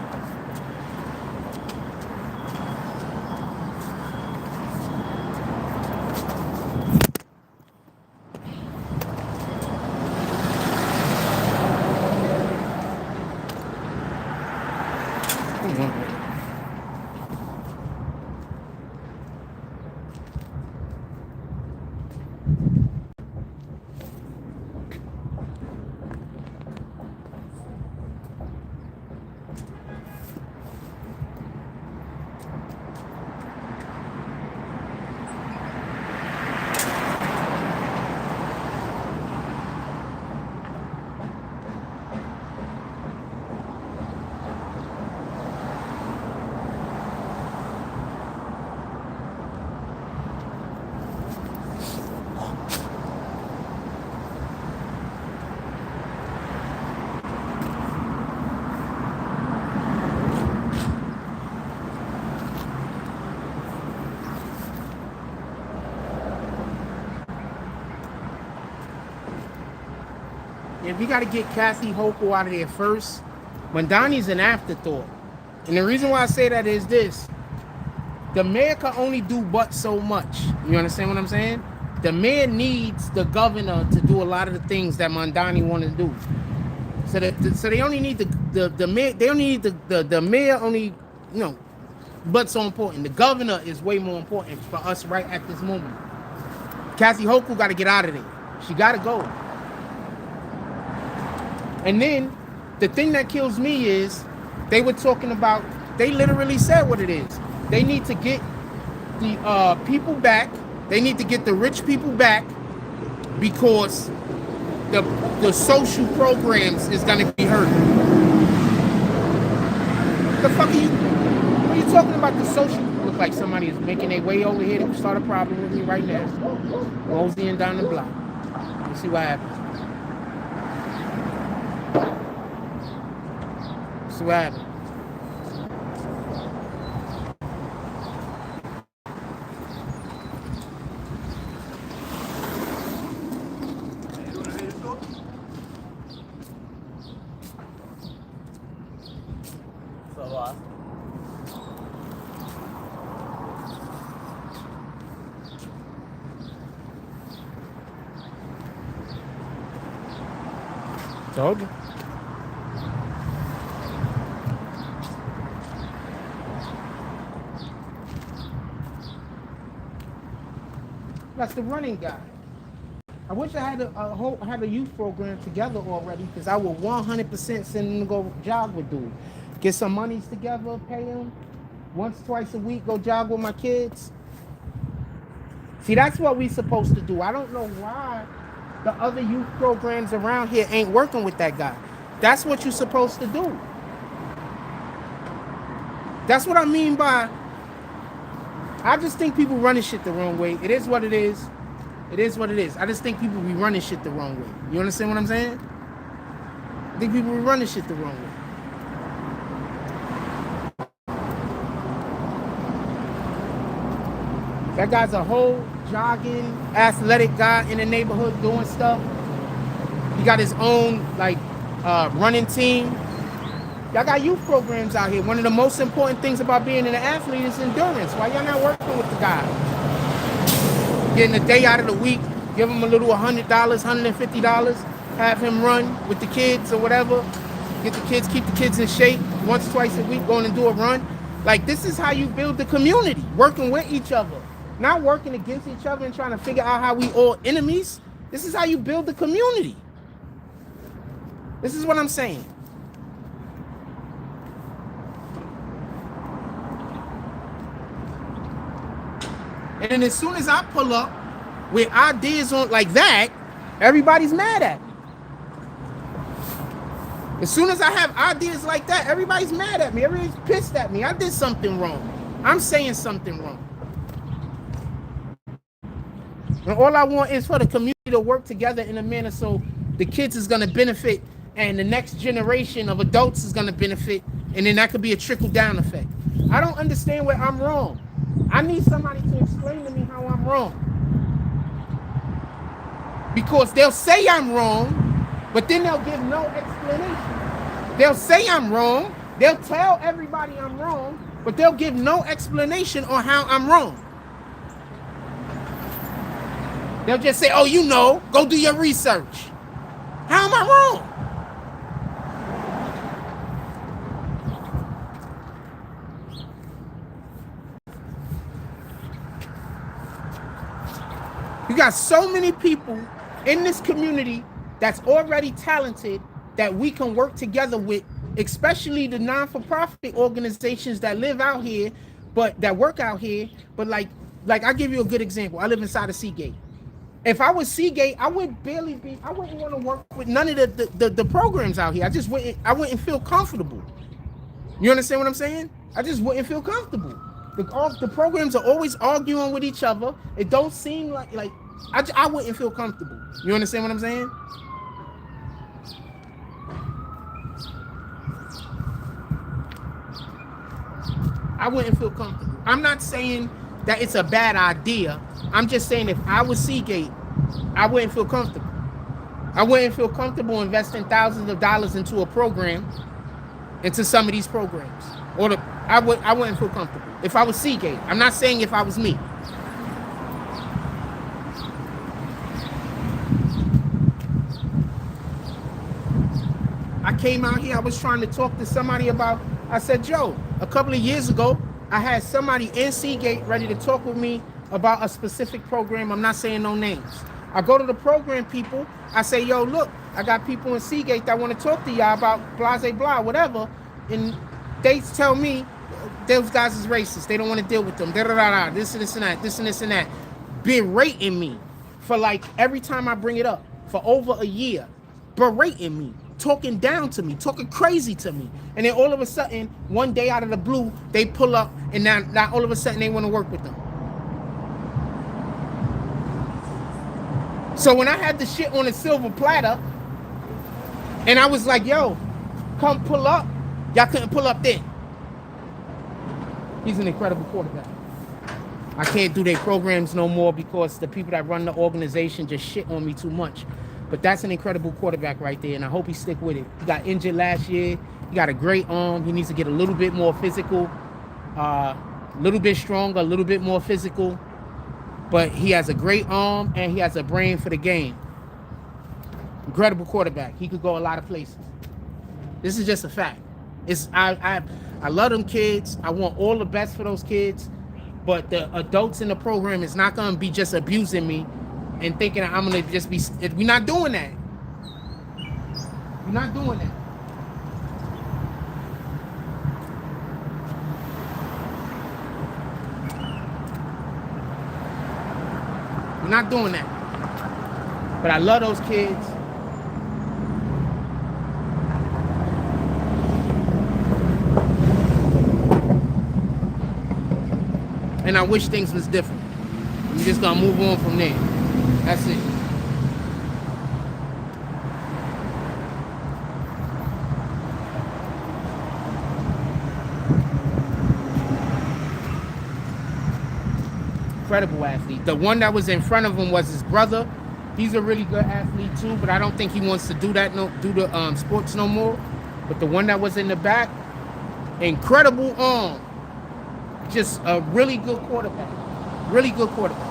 And we got to get Kathy Hochul out of there first. Mondani's an afterthought. And the reason why I say that is this. The mayor can only do but so much. You understand what I'm saying? The mayor needs the governor to do a lot of the things that Mondani want to do. So they only need the mayor. They only need the mayor only, you know, but so important. The governor is way more important for us right at this moment. Kathy Hochul got to get out of there. She got to go. And then the thing that kills me is they were talking about, they literally said what it is. They need to get the people back. They need to get the rich people back because the social programs is going to be hurt. The fuck are you? What are you talking about? The social? like somebody is making their way over here to start a problem with me right now. Moseying down the block. Let's see what happens. See what happens. Told you. That's the running guy. I wish I had a youth program together already, because I would 100% send them to go jog with dude. Get some monies together, pay them once, twice a week, go jog with my kids. See, that's what we supposed to do. I don't know why the other youth programs around here ain't working with that guy. That's what you're supposed to do. That's what I mean by, I just think people running shit the wrong way. It is what it is. It is what it is. I just think people be running shit the wrong way. You understand what I'm saying? I think people be running shit the wrong way. That guy's a whole jogging, athletic guy in the neighborhood doing stuff. He got his own like running team. Y'all got youth programs out here. One of the most important things about being an athlete is endurance. Why y'all not working with the guy? Getting a day out of the week, give him a little $100, $150, have him run with the kids or whatever. Get the kids, keep the kids in shape. Once, twice a week, going and do a run. Like, this is how you build the community, working with each other. Not working against each other and trying to figure out how we all enemies. This is how you build the community. This is what I'm saying. And then as soon as I pull up with ideas on like that, everybody's mad at me. As soon as I have ideas like that, everybody's mad at me. Everybody's pissed at me. I did something wrong. I'm saying something wrong. And all I want is for the community to work together in a manner so the kids is going to benefit and the next generation of adults is going to benefit, and then that could be a trickle-down effect. I don't understand where I'm wrong. I need somebody to explain to me how I'm wrong. Because they'll say I'm wrong, but then they'll give no explanation. They'll say I'm wrong, they'll tell everybody I'm wrong, but they'll give no explanation on how I'm wrong. They'll just say, oh, you know, go do your research. How am I wrong? You got so many people in this community that's already talented that we can work together with, especially the non-for-profit organizations that live out here, but that work out here. But like I'll give you a good example. I live inside of Seagate. If I was Seagate, I wouldn't want to work with none of the programs out here. I wouldn't feel comfortable. You understand what I'm saying? I just wouldn't feel comfortable. The programs are always arguing with each other. It don't seem like I wouldn't feel comfortable. You understand what I'm saying? I wouldn't feel comfortable. I'm not saying that it's a bad idea. I'm just saying if I was Seagate, I wouldn't feel comfortable. I wouldn't feel comfortable investing thousands of dollars into a program, into some of these programs. I wouldn't feel comfortable if I was Seagate. I'm not saying if I was me. I came out here, I was trying to talk to somebody about, I said, Joe, a couple of years ago, I had somebody in Seagate ready to talk with me about a specific program. I'm not saying no names. I go to the program people. I say, yo, look, I got people in Seagate that want to talk to y'all about blase blah, whatever. And they tell me those guys is racist. They don't want to deal with them. This and this and that, this and this and that. Berating me for like every time I bring it up for over a year. Berating me. Talking down to me, talking crazy to me. And then all of a sudden, one day out of the blue, they pull up and now all of a sudden they want to work with them. So when I had the shit on a silver platter, and I was like, yo, come pull up, y'all couldn't pull up then. He's an incredible quarterback. I can't do their programs no more because the people that run the organization just shit on me too much. But that's an incredible quarterback right there, and I hope he stick with it. He got injured last year. He got a great arm. He needs to get a little bit more physical, a little bit stronger, a little bit more physical. But he has a great arm, and he has a brain for the game. Incredible quarterback. He could go a lot of places. This is just a fact. I love them kids. I want all the best for those kids. But the adults in the program is not going to be just abusing me and thinking I'm going to just be... We're not doing that. We're not doing that. We're not doing that. But I love those kids. And I wish things was different. We're just gonna move on from there. That's it. Incredible athlete. The one that was in front of him was his brother. He's a really good athlete too, but I don't think he wants to do that. Do the sports no more. But the one that was in the back, incredible arm. Just a really good quarterback. Really good quarterback.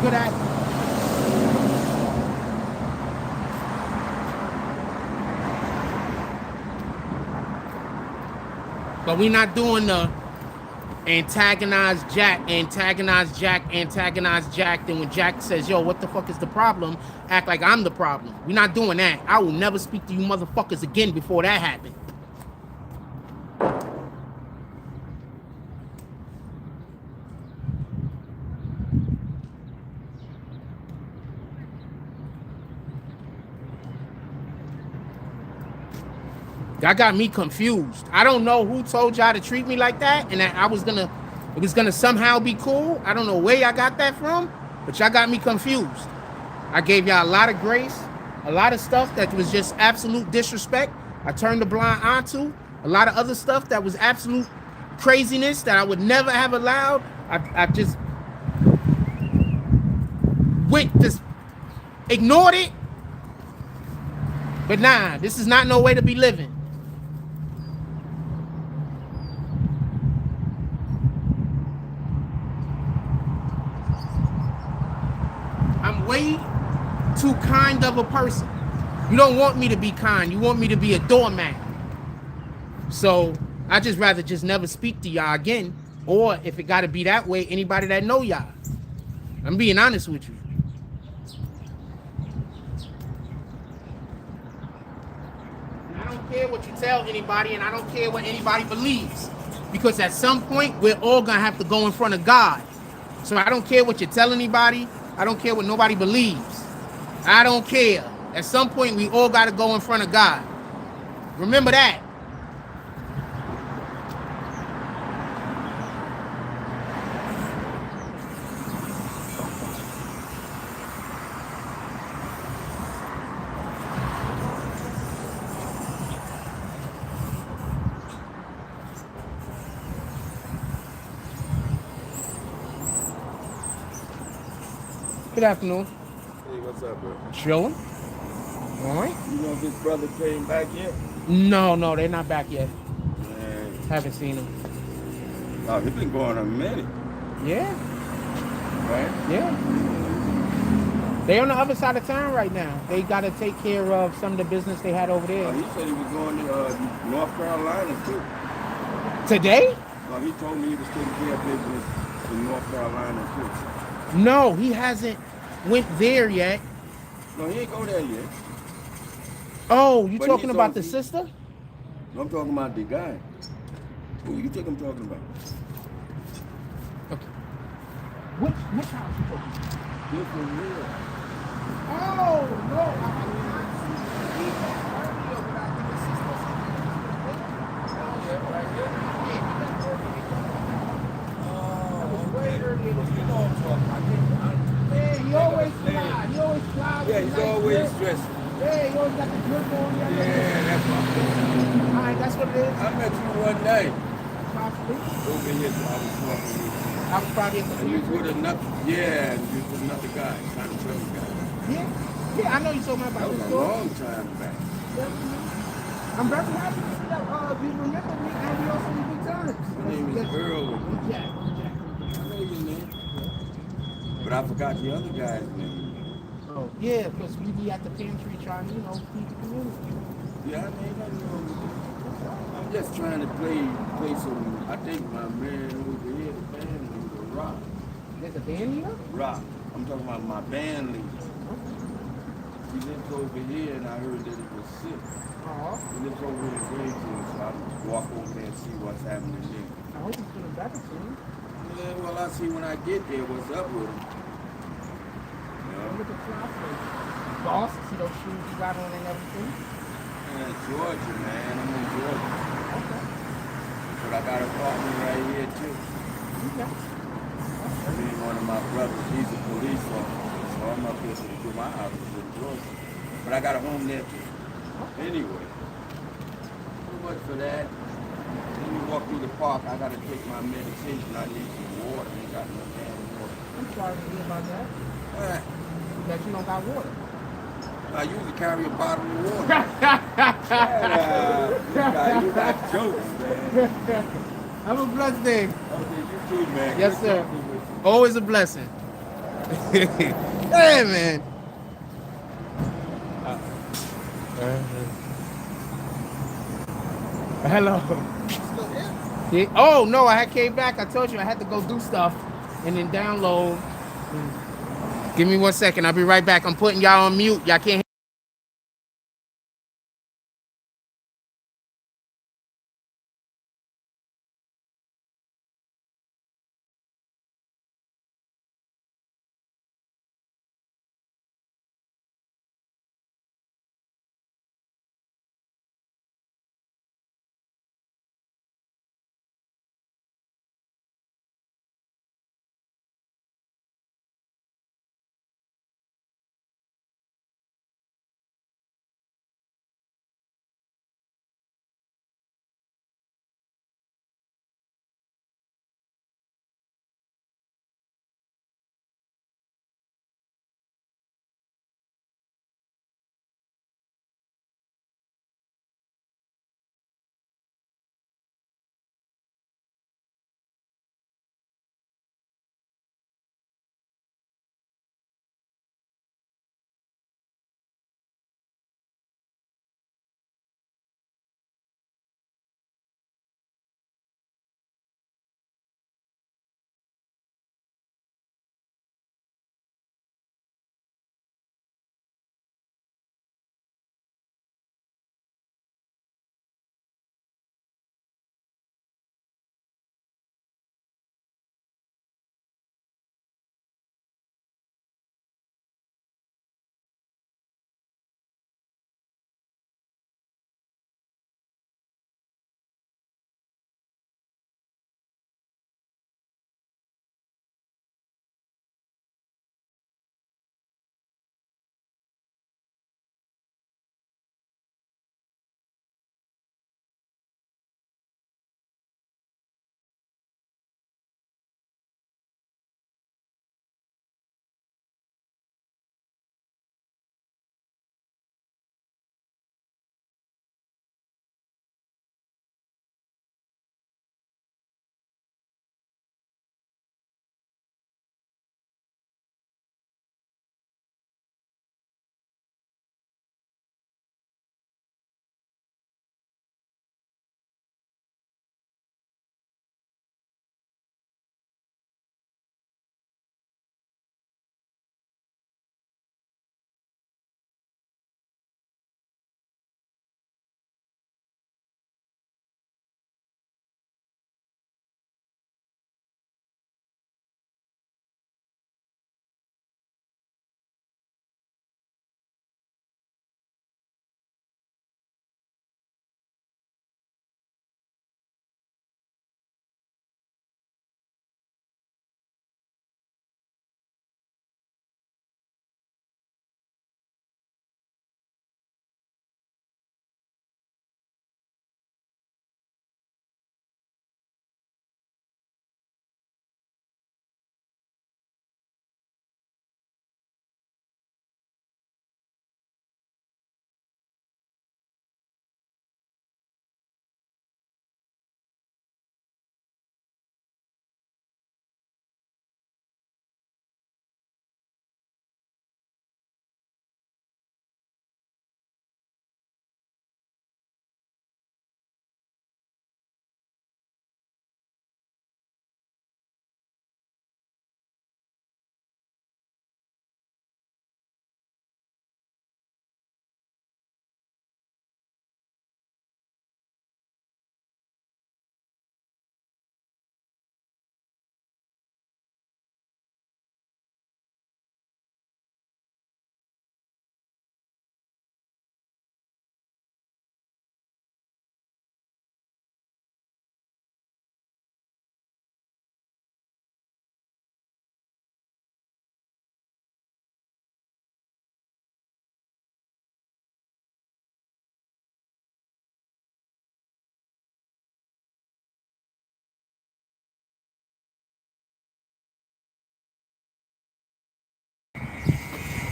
Good athlete. But we're not doing the antagonize Jack. Then when Jack says, yo, what the fuck is the problem? Act like I'm the problem. We're not doing that. I will never speak to you motherfuckers again before that happened. That got me confused. I don't know who told y'all to treat me like that, and that it was gonna somehow be cool. I don't know where y'all got that from, but y'all got me confused. I gave y'all a lot of grace, a lot of stuff that was just absolute disrespect. I turned a blind eye to a lot of other stuff that was absolute craziness that I would never have allowed. I just ignored it. But nah, this is not no way to be living. I'm way too kind of a person. You don't want me to be kind. You want me to be a doormat. So I just rather just never speak to y'all again. Or if it got to be that way, anybody that know y'all. I'm being honest with you. I don't care what you tell anybody, and I don't care what anybody believes. Because at some point, we're all going to have to go in front of God. So I don't care what you tell anybody. I don't care what nobody believes. I don't care. At some point, we all got to go in front of God. Remember that. Good afternoon. Hey, what's up, bro? Chilling. All right. You know if his brother came back yet? No, they're not back yet. Man. Haven't seen him. Oh, he's been going a minute. Yeah. Right? Yeah. They on the other side of town right now. They got to take care of some of the business they had over there. He said he was going to North Carolina, too. Today? No, he told me he was taking care of business in North Carolina, too. No, he hasn't went there yet. No, he ain't go there yet. Oh, you But talking he about told the me- sister? No, I'm talking about the guy. Who you think I'm talking about? Okay. Which house you talking about? This one here. Oh, no. I have not seen the earlier, but I think the sister's Oh, yeah, right here. yeah, always stressing. Yeah, you always got the drip on. Yeah, that's my fault. Alright, that's what it is. I met you one day Possibly. over here. I was smoking with you. I was probably at the And you was pantry. with another, yeah, and you was with another guy, kind of trouble guy. Yeah. Yeah, I know you told me That about was this a story. long time back. I'm very happy to see that you remember me and we also in good times. My name is Earl. Jack. I know your name. But I forgot the other guy's name. Oh, yeah, because we be at the pantry trying to, feed the community. Yeah, I mean, nothing wrong with that. I'm just trying to play some, I think my man over here, the band leader, Rock. There's a band leader? Rock. I'm talking about my band leader. He lives over here and I heard that he was sick. He lives over here in Grayson, so I'll walk over there and see what's happening there. I hope he's feeling better soon. Yeah, well, I'll see when I get there what's up with him. Look at Flopper. Boss, see those shoes you got on and everything? Yeah, Georgia, man. I'm in Georgia. Okay. But I got an apartment right here, too. Okay. Me and one of my brothers, he's a police officer, so I'm up here to do my house in Georgia. But I got a home there, too. Anyway, so much for that. Then you walk through the park, I got to take my medication. I need some water. I ain't got no damn water. I'm sorry to hear about that. All right. That you don't got water. I usually carry a bottle of water. Yeah, you got jokes, man. Have a blessed day. Okay, you too, man. Yes, Good sir. talking with you. Always a blessing. Hey, man. Hello. Still here? Yeah. Oh, no, I had came back. I told you I had to go do stuff and then download. Give me 1 second. I'll be right back. I'm putting y'all on mute. Y'all can't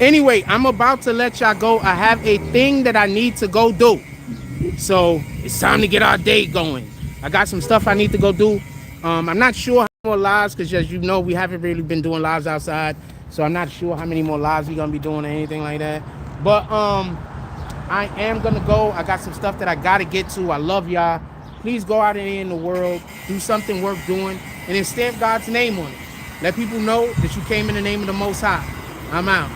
Anyway, I'm about to let y'all go. I have a thing that I need to go do. So it's time to get our day going. I got some stuff I need to go do. I'm not sure how more lives, because as you know, we haven't really been doing lives outside. So I'm not sure how many more lives we're gonna be doing or anything like that. But I am gonna go. I got some stuff that I gotta get to. I love y'all. Please go out in the world, do something worth doing, and then stamp God's name on it. Let people know that you came in the name of the Most High. I'm out.